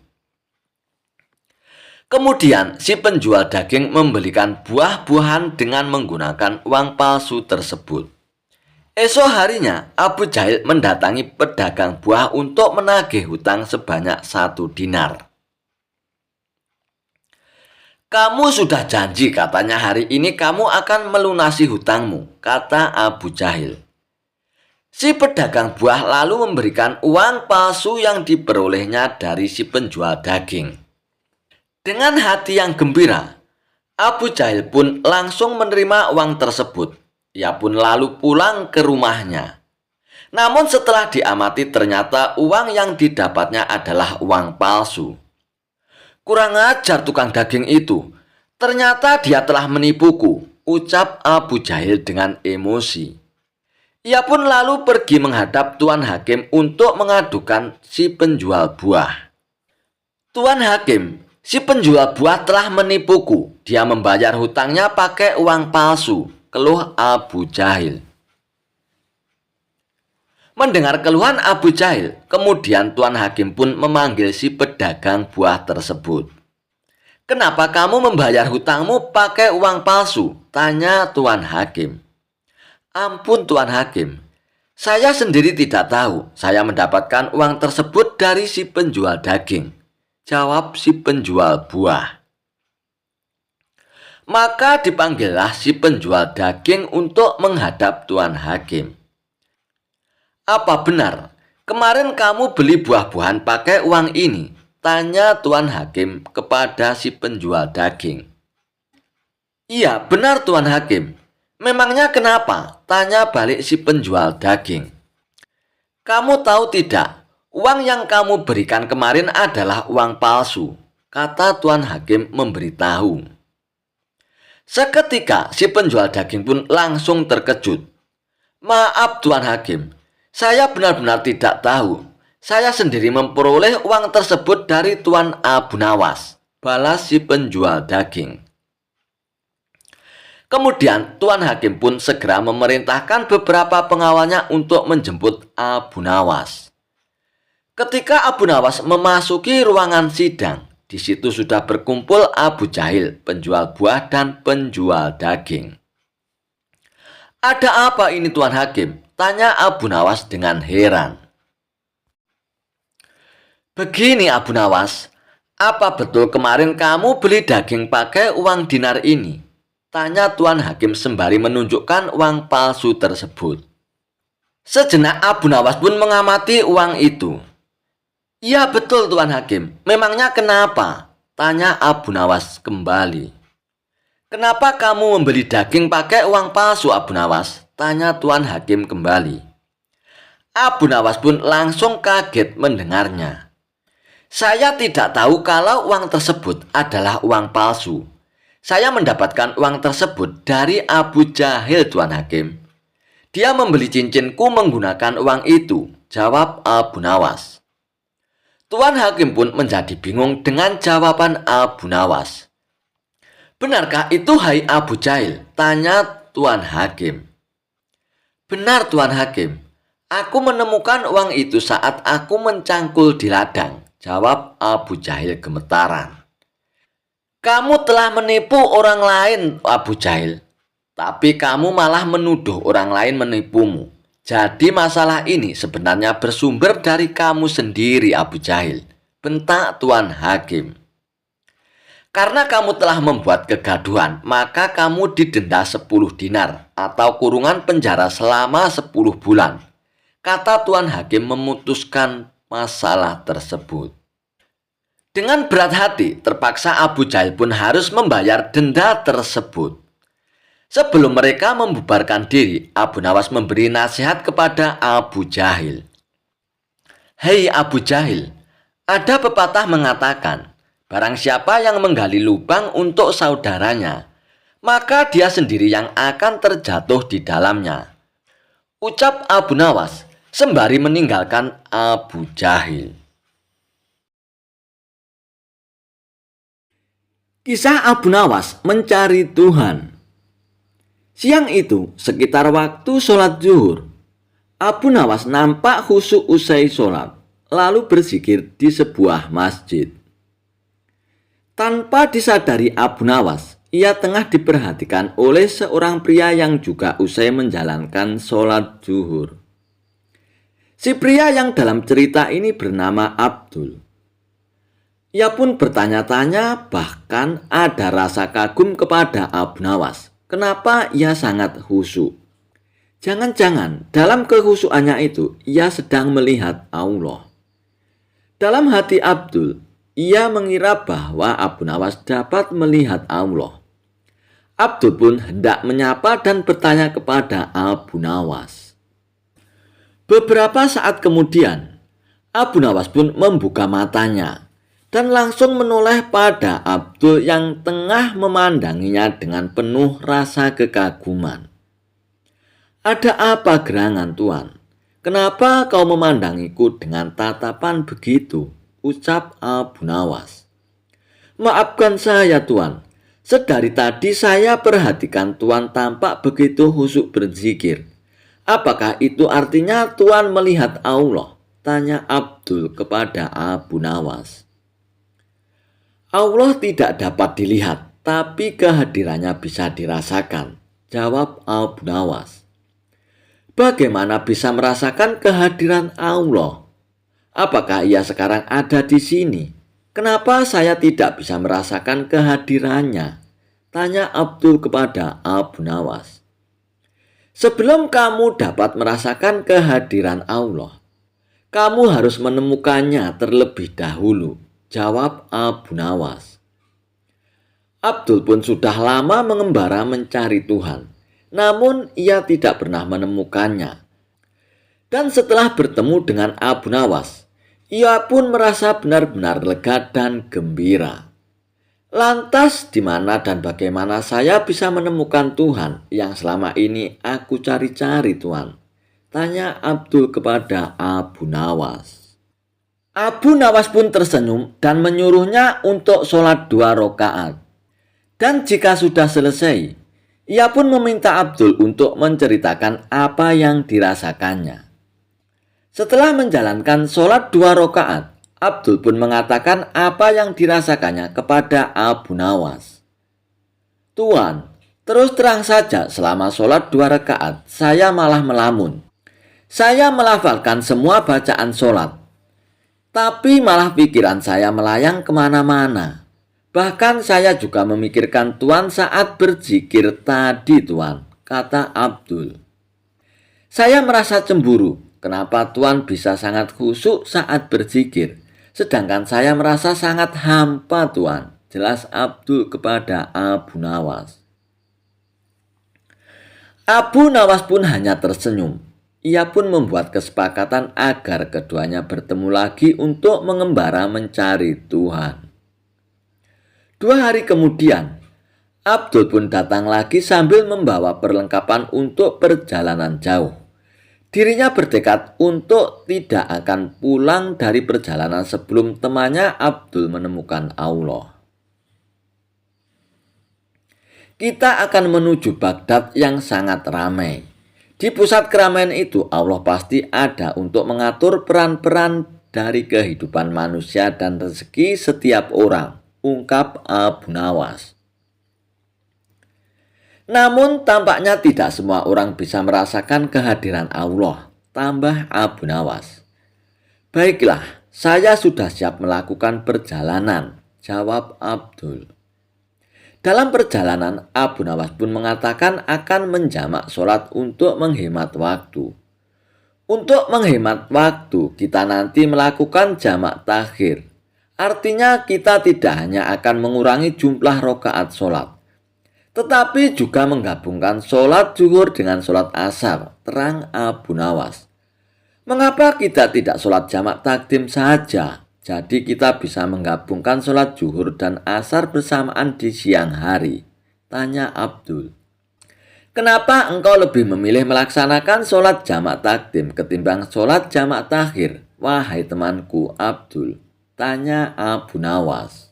Kemudian si penjual daging membelikan buah-buahan dengan menggunakan uang palsu tersebut. Esok harinya Abu Jahil mendatangi pedagang buah untuk menagih hutang sebanyak 1 dinar. "Kamu sudah janji, katanya hari ini kamu akan melunasi hutangmu," kata Abu Jahil. Si pedagang buah lalu memberikan uang palsu yang diperolehnya dari si penjual daging. Dengan hati yang gembira, Abu Jahil pun langsung menerima uang tersebut. Ia pun lalu pulang ke rumahnya. Namun setelah diamati, ternyata uang yang didapatnya adalah uang palsu. "Kurang ajar tukang daging itu. Ternyata dia telah menipuku," ucap Abu Jahil dengan emosi. Ia pun lalu pergi menghadap Tuan Hakim untuk mengadukan si penjual buah. "Tuan Hakim, si penjual buah telah menipuku. Dia membayar hutangnya pakai uang palsu," keluh Abu Jahil. Mendengar keluhan Abu Jahil, kemudian Tuan Hakim pun memanggil si pedagang buah tersebut. "Kenapa kamu membayar hutangmu pakai uang palsu?" tanya Tuan Hakim. "Ampun Tuan Hakim, saya sendiri tidak tahu. Saya mendapatkan uang tersebut dari si penjual daging," jawab si penjual buah. Maka dipanggillah si penjual daging untuk menghadap Tuan Hakim. "Apa benar kemarin kamu beli buah-buahan pakai uang ini?" tanya Tuan Hakim kepada si penjual daging. "Iya, benar Tuan Hakim." "Memangnya kenapa?" tanya balik si penjual daging. "Kamu tahu tidak, uang yang kamu berikan kemarin adalah uang palsu," kata Tuan Hakim memberitahu. Seketika si penjual daging pun langsung terkejut. "Maaf Tuan Hakim, saya benar-benar tidak tahu. Saya sendiri memperoleh uang tersebut dari Tuan Abu Nawas," balas si penjual daging. Kemudian Tuan Hakim pun segera memerintahkan beberapa pengawalnya untuk menjemput Abu Nawas. Ketika Abu Nawas memasuki ruangan sidang, di situ sudah berkumpul Abu Jahil, penjual buah dan penjual daging. "Ada apa ini Tuan Hakim?" tanya Abu Nawas dengan heran. "Begini Abu Nawas, apa betul kemarin kamu beli daging pakai uang dinar ini?" tanya Tuan Hakim sembari menunjukkan uang palsu tersebut. Sejenak Abu Nawas pun mengamati uang itu. "Iya betul Tuan Hakim, memangnya kenapa?" tanya Abu Nawas kembali. "Kenapa kamu membeli daging pakai uang palsu Abu Nawas?" tanya Tuan Hakim kembali. Abu Nawas pun langsung kaget mendengarnya. "Saya tidak tahu kalau uang tersebut adalah uang palsu. Saya mendapatkan uang tersebut dari Abu Jahil Tuan Hakim. Dia membeli cincinku menggunakan uang itu," jawab Abu Nawas. Tuan Hakim pun menjadi bingung dengan jawaban Abu Nawas. "Benarkah itu hai Abu Jahil?" tanya Tuan Hakim. "Benar Tuan Hakim, aku menemukan uang itu saat aku mencangkul di ladang," jawab Abu Jahil gemetaran. "Kamu telah menipu orang lain Abu Jahil, tapi kamu malah menuduh orang lain menipumu. Jadi masalah ini sebenarnya bersumber dari kamu sendiri Abu Jahil," bentak Tuan Hakim. "Karena kamu telah membuat kegaduhan, maka kamu didenda 10 dinar atau kurungan penjara selama 10 bulan, kata Tuan Hakim memutuskan masalah tersebut. Dengan berat hati, terpaksa Abu Jahil pun harus membayar denda tersebut. Sebelum mereka membubarkan diri, Abu Nawas memberi nasihat kepada Abu Jahil. "Hei Abu Jahil, ada pepatah mengatakan, barang siapa yang menggali lubang untuk saudaranya, maka dia sendiri yang akan terjatuh di dalamnya. Ucap Abu Nawas sembari meninggalkan Abu Jahil. Kisah Abu Nawas mencari Tuhan. Siang itu, sekitar waktu sholat zuhur, Abu Nawas nampak khusyuk usai sholat, lalu berzikir di sebuah masjid. Tanpa disadari Abu Nawas, ia tengah diperhatikan oleh seorang pria yang juga usai menjalankan sholat zuhur. Si pria yang dalam cerita ini bernama Abdul. Ia pun bertanya-tanya, bahkan ada rasa kagum kepada Abu Nawas. Kenapa ia sangat khusyuk? Jangan-jangan dalam kekhusyukannya itu ia sedang melihat Allah. Dalam hati Abdul, ia mengira bahwa Abu Nawas dapat melihat Allah. Abdul pun hendak menyapa dan bertanya kepada Abu Nawas. Beberapa saat kemudian, Abu Nawas pun membuka matanya dan langsung menoleh pada Abdul yang tengah memandanginya dengan penuh rasa kekaguman. "Ada apa gerangan, Tuan? Kenapa kau memandangiku dengan tatapan begitu?" ucap Abu Nawas. "Maafkan saya, Tuan. Sedari tadi saya perhatikan Tuan tampak begitu khusyuk berzikir. Apakah itu artinya Tuan melihat Allah?" tanya Abdul kepada Abu Nawas. "Allah tidak dapat dilihat, tapi kehadirannya bisa dirasakan," jawab Abu Nawas. "Bagaimana bisa merasakan kehadiran Allah? Apakah ia sekarang ada di sini? Kenapa saya tidak bisa merasakan kehadirannya?" tanya Abdul kepada Abu Nawas. "Sebelum kamu dapat merasakan kehadiran Allah, kamu harus menemukannya terlebih dahulu," jawab Abu Nawas. Abdul pun sudah lama mengembara mencari Tuhan, namun ia tidak pernah menemukannya. Dan setelah bertemu dengan Abu Nawas, ia pun merasa benar-benar lega dan gembira. "Lantas di mana dan bagaimana saya bisa menemukan Tuhan yang selama ini aku cari-cari, Tuan?" tanya Abdul kepada Abu Nawas. Abu Nawas pun tersenyum dan menyuruhnya untuk sholat 2 rakaat. Dan jika sudah selesai, ia pun meminta Abdul untuk menceritakan apa yang dirasakannya. Setelah menjalankan sholat 2 rakaat, Abdul pun mengatakan apa yang dirasakannya kepada Abu Nawas. "Tuan, terus terang saja selama sholat 2 rakaat saya malah melamun. Saya melafalkan semua bacaan sholat, tapi malah pikiran saya melayang kemana-mana. Bahkan saya juga memikirkan Tuan saat berzikir tadi, Tuan," kata Abdul. "Saya merasa cemburu. Kenapa Tuan bisa sangat khusyuk saat berzikir, sedangkan saya merasa sangat hampa, Tuan," jelas Abdul kepada Abu Nawas. Abu Nawas pun hanya tersenyum. Ia pun membuat kesepakatan agar keduanya bertemu lagi untuk mengembara mencari Tuhan. 2 hari kemudian, Abdul pun datang lagi sambil membawa perlengkapan untuk perjalanan jauh. Dirinya bertekad untuk tidak akan pulang dari perjalanan sebelum temannya Abdul menemukan Allah. Kita akan menuju Baghdad yang sangat ramai. Di pusat keramaian itu Allah pasti ada untuk mengatur peran-peran dari kehidupan manusia dan rezeki setiap orang, ungkap Abu Nawas. Namun tampaknya tidak semua orang bisa merasakan kehadiran Allah, tambah Abu Nawas. "Baiklah, saya sudah siap melakukan perjalanan," jawab Abdul. Dalam perjalanan, Abu Nawas pun mengatakan akan menjamak sholat untuk menghemat waktu. Untuk menghemat waktu, kita nanti melakukan jamak takhir. Artinya kita tidak hanya akan mengurangi jumlah rakaat sholat, tetapi juga menggabungkan sholat zuhur dengan sholat asar, terang Abu Nawas. "Mengapa kita tidak sholat jamak takdim saja? Jadi kita bisa menggabungkan sholat zuhur dan asar bersamaan di siang hari," Tanya Abdul. Kenapa engkau lebih memilih melaksanakan sholat jamak takdim ketimbang sholat jamak takhir, wahai temanku Abdul? Tanya Abu Nawas.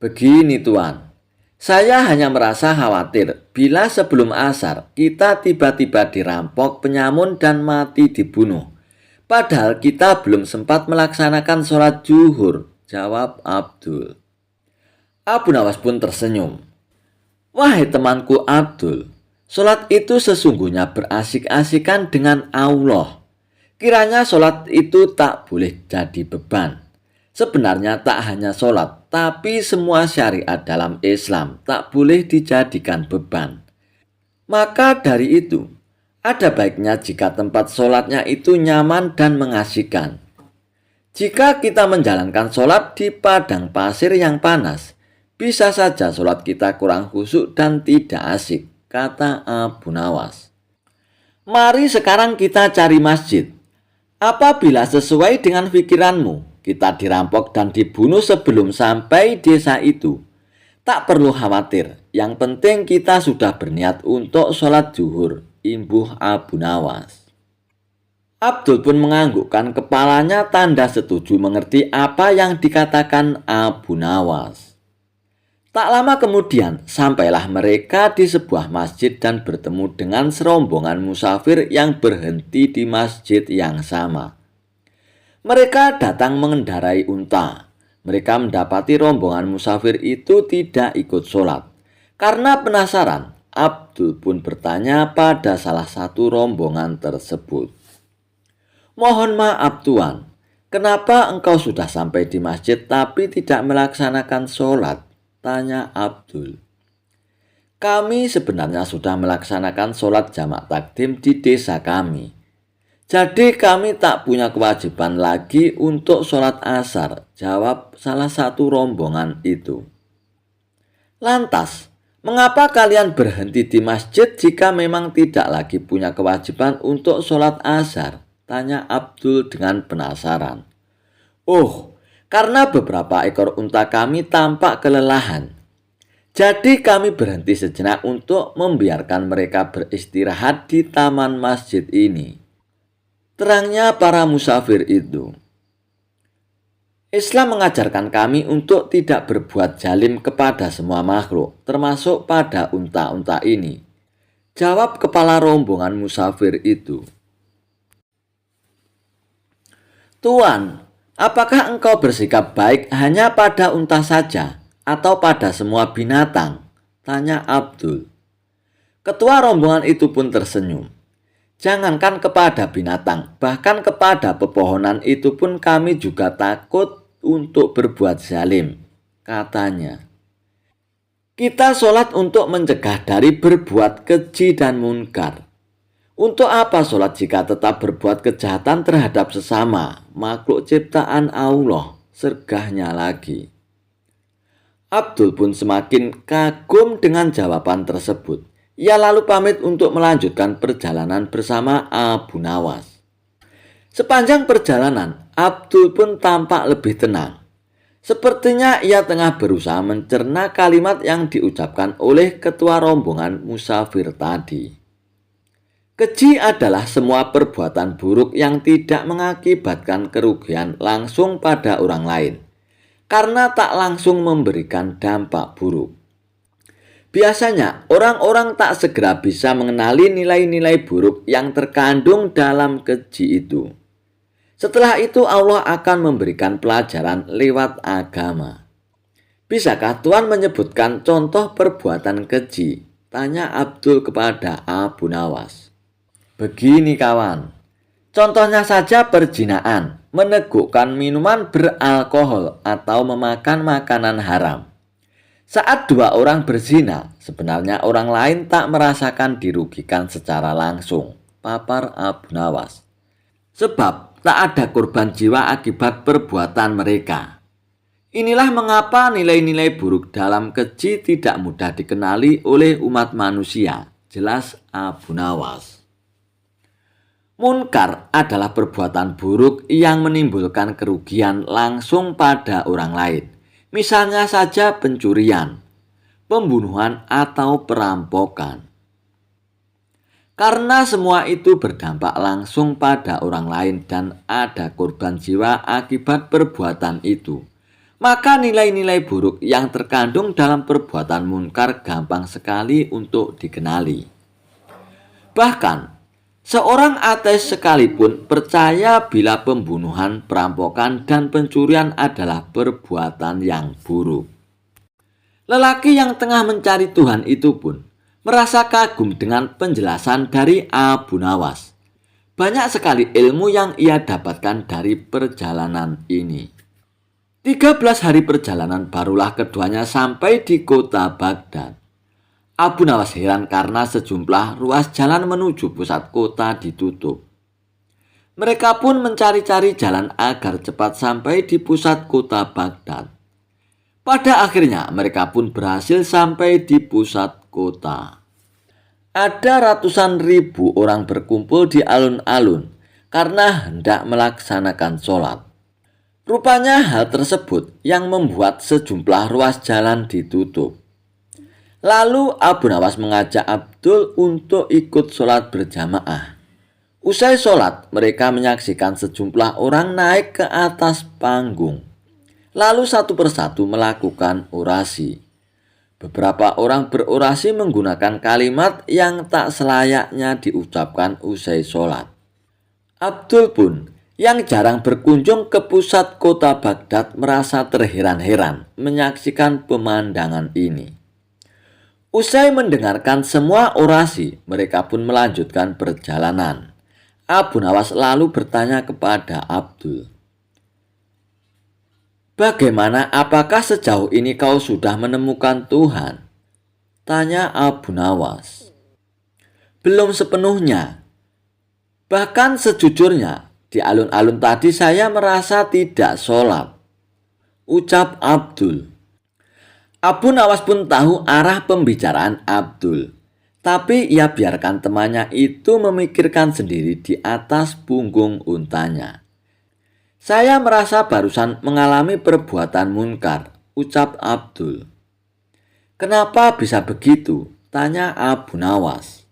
Begini Tuan, saya hanya merasa khawatir bila sebelum asar kita tiba-tiba dirampok penyamun dan mati dibunuh. Padahal kita belum sempat melaksanakan sholat zuhur, jawab Abdul. Abu Nawas pun tersenyum. Wahai temanku Abdul, sholat itu sesungguhnya berasik-asikan dengan Allah. Kiranya sholat itu tak boleh jadi beban. Sebenarnya tak hanya sholat, tapi semua syariat dalam Islam tak boleh dijadikan beban. Maka dari itu, ada baiknya jika tempat sholatnya itu nyaman dan mengasihkan. Jika kita menjalankan sholat di padang pasir yang panas, bisa saja sholat kita kurang khusyuk dan tidak asik, kata Abu Nawas. Mari sekarang kita cari masjid. Apabila sesuai dengan pikiranmu, kita dirampok dan dibunuh sebelum sampai desa itu, tak perlu khawatir. Yang penting kita sudah berniat untuk sholat zuhur, imbuh Abu Nawas. Abdul pun menganggukkan kepalanya tanda setuju mengerti apa yang dikatakan Abu Nawas. Tak lama kemudian, sampailah mereka di sebuah masjid dan bertemu dengan serombongan musafir yang berhenti di masjid yang sama. Mereka datang mengendarai unta. Mereka mendapati rombongan musafir itu tidak ikut sholat. Karena penasaran, Abdul pun bertanya pada salah satu rombongan tersebut. Mohon maaf Tuan, kenapa engkau sudah sampai di masjid tapi tidak melaksanakan sholat? Tanya Abdul. Kami sebenarnya sudah melaksanakan sholat jamak takdim di desa kami. Jadi kami tak punya kewajiban lagi untuk sholat asar, jawab salah satu rombongan itu. Lantas, mengapa kalian berhenti di masjid jika memang tidak lagi punya kewajiban untuk sholat asar? Tanya Abdul dengan penasaran. Oh, karena beberapa ekor unta kami tampak kelelahan. Jadi kami berhenti sejenak untuk membiarkan mereka beristirahat di taman masjid ini. Terangnya para musafir itu. Islam mengajarkan kami untuk tidak berbuat zalim kepada semua makhluk, termasuk pada unta-unta ini. Jawab kepala rombongan musafir itu. Tuan, apakah engkau bersikap baik hanya pada unta saja atau pada semua binatang? Tanya Abdul. Ketua rombongan itu pun tersenyum. Jangankan kepada binatang, bahkan kepada pepohonan itu pun kami juga takut untuk berbuat zalim, katanya. Kita sholat untuk mencegah dari berbuat keji dan munkar. Untuk apa sholat jika tetap berbuat kejahatan terhadap sesama makhluk ciptaan Allah? Sergahnya lagi. Abdul pun semakin kagum dengan jawaban tersebut. Ia lalu pamit untuk melanjutkan perjalanan bersama Abu Nawas. Sepanjang perjalanan, Abdul pun tampak lebih tenang. Sepertinya ia tengah berusaha mencerna kalimat yang diucapkan oleh ketua rombongan musafir tadi. Keji adalah semua perbuatan buruk yang tidak mengakibatkan kerugian langsung pada orang lain, karena tak langsung memberikan dampak buruk. Biasanya, orang-orang tak segera bisa mengenali nilai-nilai buruk yang terkandung dalam keji itu. Setelah itu Allah akan memberikan pelajaran lewat agama. Bisakah Tuhan menyebutkan contoh perbuatan keji? Tanya Abdul kepada Abu Nawas. Begini kawan, contohnya saja perzinahan, menegukkan minuman beralkohol atau memakan makanan haram. Saat dua orang berzina, sebenarnya orang lain tak merasakan dirugikan secara langsung, papar Abu Nawas. Sebab tak ada korban jiwa akibat perbuatan mereka. Inilah mengapa nilai-nilai buruk dalam keji tidak mudah dikenali oleh umat manusia, jelas Abu Nawas. Munkar adalah perbuatan buruk yang menimbulkan kerugian langsung pada orang lain. Misalnya saja pencurian. pembunuhan, atau perampokan. Karena semua itu berdampak langsung pada orang lain dan ada korban jiwa akibat perbuatan itu, maka nilai-nilai buruk yang terkandung dalam perbuatan munkar gampang sekali untuk dikenali. Bahkan, seorang ateis sekalipun percaya bila pembunuhan, perampokan, dan pencurian adalah perbuatan yang buruk. Lelaki yang tengah mencari Tuhan itu pun merasa kagum dengan penjelasan dari Abu Nawas. Banyak sekali ilmu yang ia dapatkan dari perjalanan ini. 13 hari perjalanan barulah keduanya sampai di kota Baghdad. Abu Nawas heran karena sejumlah ruas jalan menuju pusat kota ditutup. Mereka pun mencari-cari jalan agar cepat sampai di pusat kota Baghdad. Pada akhirnya mereka pun berhasil sampai di pusat kota. Ada ratusan ribu orang berkumpul di alun-alun karena hendak melaksanakan sholat. Rupanya hal tersebut yang membuat sejumlah ruas jalan ditutup. Lalu Abu Nawas mengajak Abdul untuk ikut sholat berjamaah. Usai sholat, mereka menyaksikan sejumlah orang naik ke atas panggung. Lalu satu persatu melakukan orasi. Beberapa orang berorasi menggunakan kalimat yang tak selayaknya diucapkan usai sholat. Abdul pun, yang jarang berkunjung ke pusat kota Baghdad, merasa terheran-heran menyaksikan pemandangan ini. Usai mendengarkan semua orasi, mereka pun melanjutkan perjalanan. Abu Nawas lalu bertanya kepada Abdul, "Bagaimana, apakah sejauh ini kau sudah menemukan Tuhan?" Tanya Abu Nawas. "Belum sepenuhnya. Bahkan sejujurnya, di alun-alun tadi saya merasa tidak sholat," ucap Abdul. Abu Nawas pun tahu arah pembicaraan Abdul, tapi ia biarkan temannya itu memikirkan sendiri di atas punggung untanya. "Saya merasa barusan mengalami perbuatan munkar," ucap Abdul. "Kenapa bisa begitu?" tanya Abu Nawas.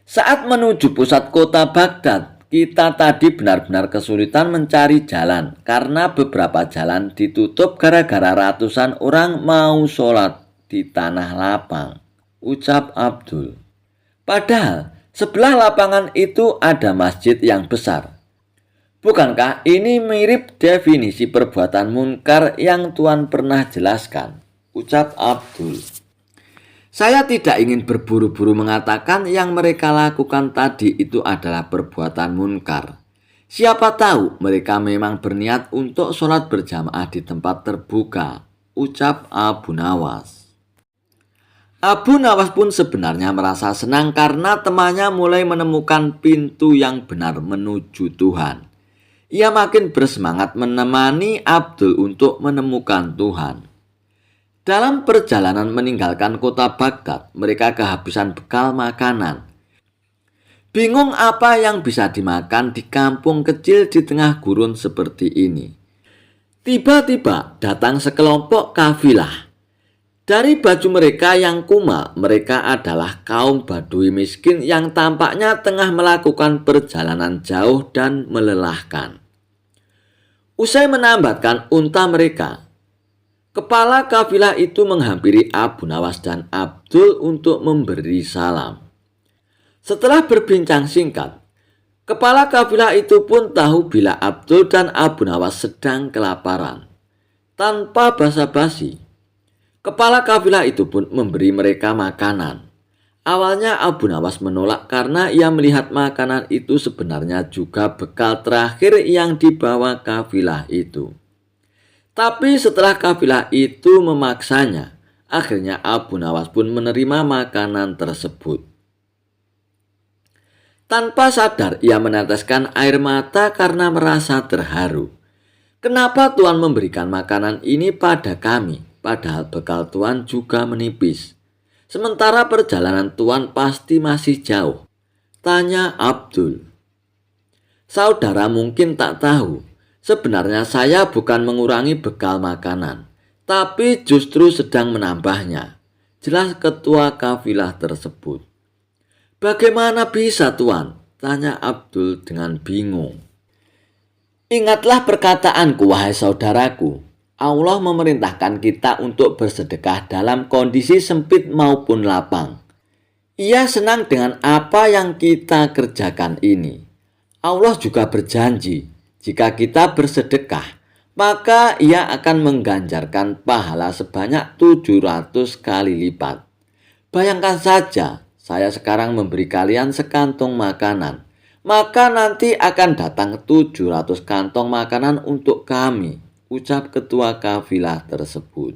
"Saat menuju pusat kota Baghdad, kita tadi benar-benar kesulitan mencari jalan karena beberapa jalan ditutup gara-gara ratusan orang mau sholat di tanah lapang," ucap Abdul. "Padahal sebelah lapangan itu ada masjid yang besar. Bukankah ini mirip definisi perbuatan munkar yang Tuhan pernah jelaskan?" ucap Abdul. "Saya tidak ingin berburu-buru mengatakan yang mereka lakukan tadi itu adalah perbuatan munkar. Siapa tahu mereka memang berniat untuk sholat berjamaah di tempat terbuka," ucap Abu Nawas. Abu Nawas pun sebenarnya merasa senang karena temannya mulai menemukan pintu yang benar menuju Tuhan. Ia makin bersemangat menemani Abdul untuk menemukan Tuhan. Dalam perjalanan meninggalkan kota Baghdad, mereka kehabisan bekal makanan. Bingung apa yang bisa dimakan di kampung kecil di tengah gurun seperti ini. Tiba-tiba datang sekelompok kafilah. Dari baju mereka yang kumal, mereka adalah kaum Badui miskin yang tampaknya tengah melakukan perjalanan jauh dan melelahkan. Usai menambatkan unta mereka, kepala kafilah itu menghampiri Abu Nawas dan Abdul untuk memberi salam. Setelah berbincang singkat, kepala kafilah itu pun tahu bila Abdul dan Abu Nawas sedang kelaparan. Tanpa basa-basi, kepala kafilah itu pun memberi mereka makanan. Awalnya Abu Nawas menolak karena ia melihat makanan itu sebenarnya juga bekal terakhir yang dibawa kafilah itu. Tapi setelah kafilah itu memaksanya, akhirnya Abu Nawas pun menerima makanan tersebut. Tanpa sadar ia meneteskan air mata karena merasa terharu. Kenapa Tuhan memberikan makanan ini pada kami, padahal bekal Tuhan juga menipis? Sementara perjalanan Tuhan pasti masih jauh, tanya Abdul. Saudara mungkin tak tahu, sebenarnya saya bukan mengurangi bekal makanan. tapi justru sedang menambahnya. Jelas ketua kafilah tersebut. Bagaimana bisa, Tuan? Tanya Abdul dengan bingung. Ingatlah perkataanku, wahai saudaraku. Allah memerintahkan kita untuk bersedekah dalam kondisi sempit maupun lapang. Ia senang dengan apa yang kita kerjakan ini. Allah juga berjanji, jika kita bersedekah, maka ia akan mengganjarkan pahala sebanyak 700 kali lipat. Bayangkan saja, saya sekarang memberi kalian sekantong makanan, maka nanti akan datang 700 kantong makanan untuk kami, ucap ketua kafilah tersebut.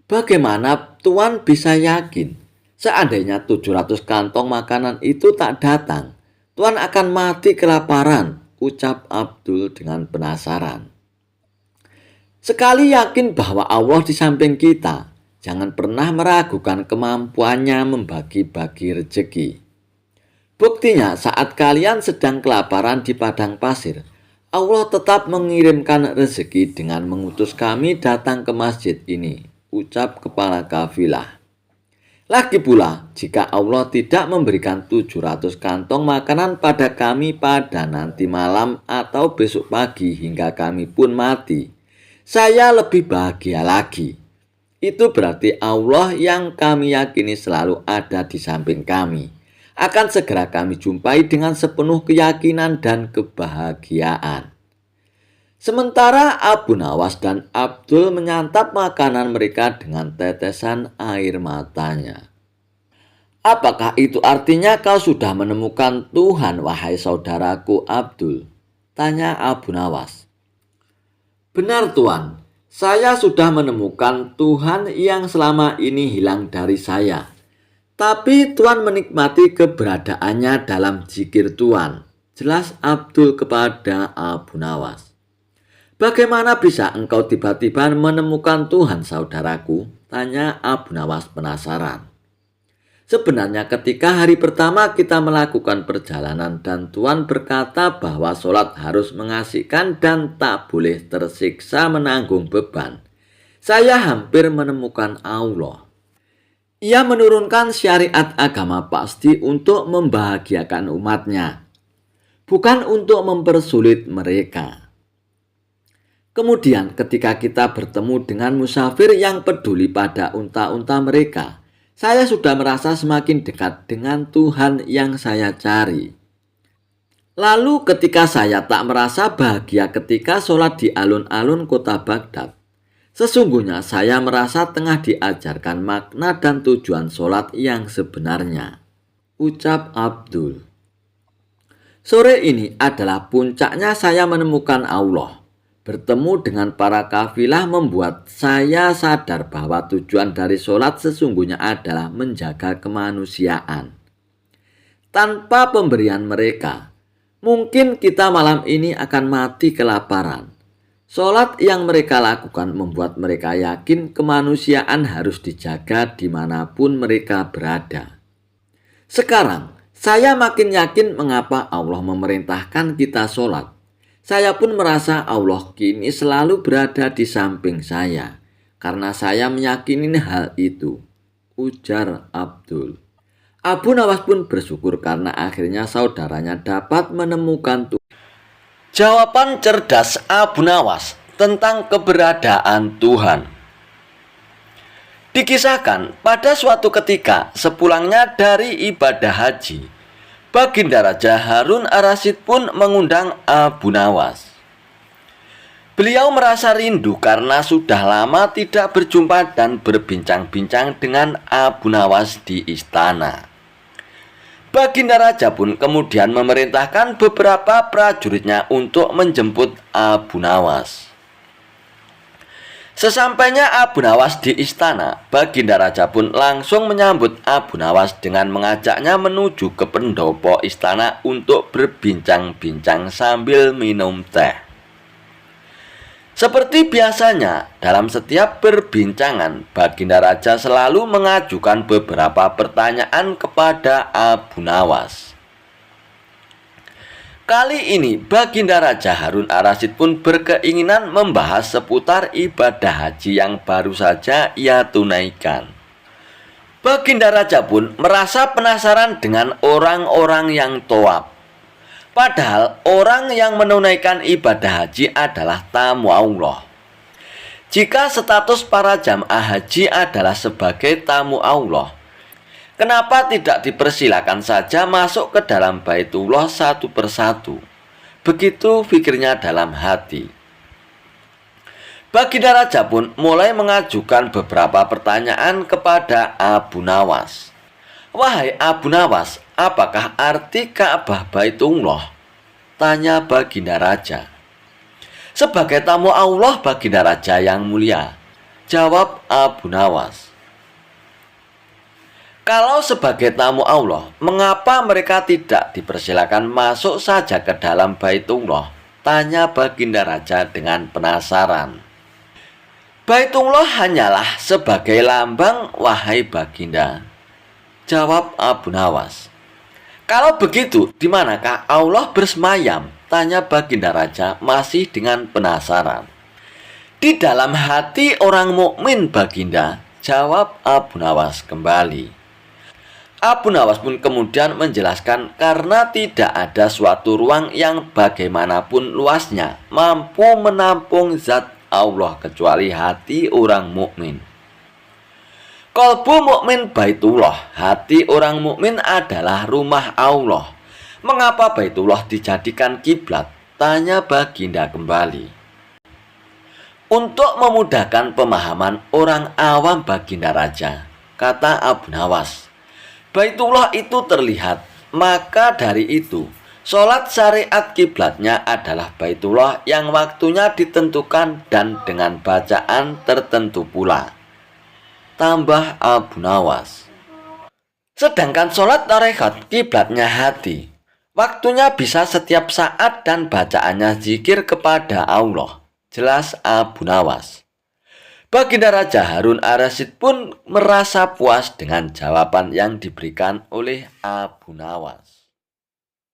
Bagaimana Tuan bisa yakin? Seandainya 700 kantong makanan itu tak datang, Tuan akan mati kelaparan, ucap Abdul dengan penasaran. Sekali yakin bahwa Allah di samping kita, jangan pernah meragukan kemampuannya membagi-bagi rezeki. Buktinya saat kalian sedang kelaparan di padang pasir, Allah tetap mengirimkan rezeki dengan mengutus kami datang ke masjid ini, ucap kepala kafilah. Lagi pula, jika Allah tidak memberikan 700 kantong makanan pada kami pada nanti malam atau besok pagi hingga kami pun mati, saya lebih bahagia lagi. Itu berarti Allah yang kami yakini selalu ada di samping kami. Akan segera kami jumpai dengan sepenuh keyakinan dan kebahagiaan. Sementara Abu Nawas dan Abdul menyantap makanan mereka dengan tetesan air matanya. Apakah itu artinya kau sudah menemukan Tuhan, wahai saudaraku Abdul? Tanya Abu Nawas. Benar, Tuan, saya sudah menemukan Tuhan yang selama ini hilang dari saya. Tapi Tuan menikmati keberadaannya dalam zikir Tuan, jelas Abdul kepada Abu Nawas. Bagaimana bisa engkau tiba-tiba menemukan Tuhan, saudaraku? Tanya Abu Nawas penasaran. Sebenarnya ketika hari pertama kita melakukan perjalanan dan Tuan berkata bahwa sholat harus mengasihkan dan tak boleh tersiksa menanggung beban, saya hampir menemukan Allah. Ia menurunkan syariat agama pasti untuk membahagiakan umatnya, bukan untuk mempersulit mereka. Kemudian ketika kita bertemu dengan musafir yang peduli pada unta-unta mereka, saya sudah merasa semakin dekat dengan Tuhan yang saya cari. Lalu ketika saya tak merasa bahagia ketika sholat di alun-alun kota Baghdad, sesungguhnya saya merasa tengah diajarkan makna dan tujuan sholat yang sebenarnya, ucap Abdul. Sore ini adalah puncaknya saya menemukan Allah. Bertemu dengan para kafilah membuat saya sadar bahwa tujuan dari sholat sesungguhnya adalah menjaga kemanusiaan. Tanpa pemberian mereka, mungkin kita malam ini akan mati kelaparan. Sholat yang mereka lakukan membuat mereka yakin kemanusiaan harus dijaga dimanapun mereka berada. Sekarang, saya makin yakin mengapa Allah memerintahkan kita sholat. Saya pun merasa Allah kini selalu berada di samping saya, karena saya meyakini hal itu, ujar Abdul. Abu Nawas pun bersyukur karena akhirnya saudaranya dapat menemukan Tuhan. Jawaban cerdas Abu Nawas tentang keberadaan Tuhan. Dikisahkan pada suatu ketika sepulangnya dari ibadah haji, Baginda Raja Harun Ar-Rasyid pun mengundang Abu Nawas. Beliau merasa rindu karena sudah lama tidak berjumpa dan berbincang-bincang dengan Abu Nawas di istana. Baginda Raja pun kemudian memerintahkan beberapa prajuritnya untuk menjemput Abu Nawas. Sesampainya Abu Nawas di istana, Baginda Raja pun langsung menyambut Abu Nawas dengan mengajaknya menuju ke pendopo istana untuk berbincang-bincang sambil minum teh. Seperti biasanya, dalam setiap perbincangan, Baginda Raja selalu mengajukan beberapa pertanyaan kepada Abu Nawas. Kali ini Baginda Raja Harun Ar-Rasyid pun berkeinginan membahas seputar ibadah haji yang baru saja ia tunaikan. Baginda Raja pun merasa penasaran dengan orang-orang yang tawaf. Padahal orang yang menunaikan ibadah haji adalah tamu Allah. Jika status para jamaah haji adalah sebagai tamu Allah, kenapa tidak dipersilakan saja masuk ke dalam Baitullah satu persatu? Begitu pikirnya dalam hati. Baginda Raja pun mulai mengajukan beberapa pertanyaan kepada Abu Nawas. "Wahai Abu Nawas, apakah arti Ka'bah Baitullah?" tanya Baginda Raja. "Sebagai tamu Allah, Baginda Raja yang mulia," jawab Abu Nawas. "Kalau sebagai tamu Allah, mengapa mereka tidak dipersilakan masuk saja ke dalam Baitullah?" tanya Baginda Raja dengan penasaran. "Baitullah hanyalah sebagai lambang, wahai Baginda," jawab Abu Nawas. "Kalau begitu, di manakah Allah bersemayam?" tanya Baginda Raja masih dengan penasaran. "Di dalam hati orang mukmin, Baginda," jawab Abu Nawas kembali. Abu Nawas pun kemudian menjelaskan karena tidak ada suatu ruang yang bagaimanapun luasnya mampu menampung zat Allah kecuali hati orang mukmin. Qalbu mukmin Baitullah, hati orang mukmin adalah rumah Allah. "Mengapa Baitullah dijadikan kiblat?" tanya Baginda kembali. "Untuk memudahkan pemahaman orang awam, Baginda Raja," kata Abu Nawas. "Baitullah itu terlihat, maka dari itu sholat syariat kiblatnya adalah Baitullah yang waktunya ditentukan dan dengan bacaan tertentu pula," tambah Abu Nawas. "Sedangkan sholat tarekat kiblatnya hati. Waktunya bisa setiap saat dan bacaannya zikir kepada Allah," jelas Abu Nawas. Baginda Raja Harun Ar-Rasyid pun merasa puas dengan jawaban yang diberikan oleh Abu Nawas.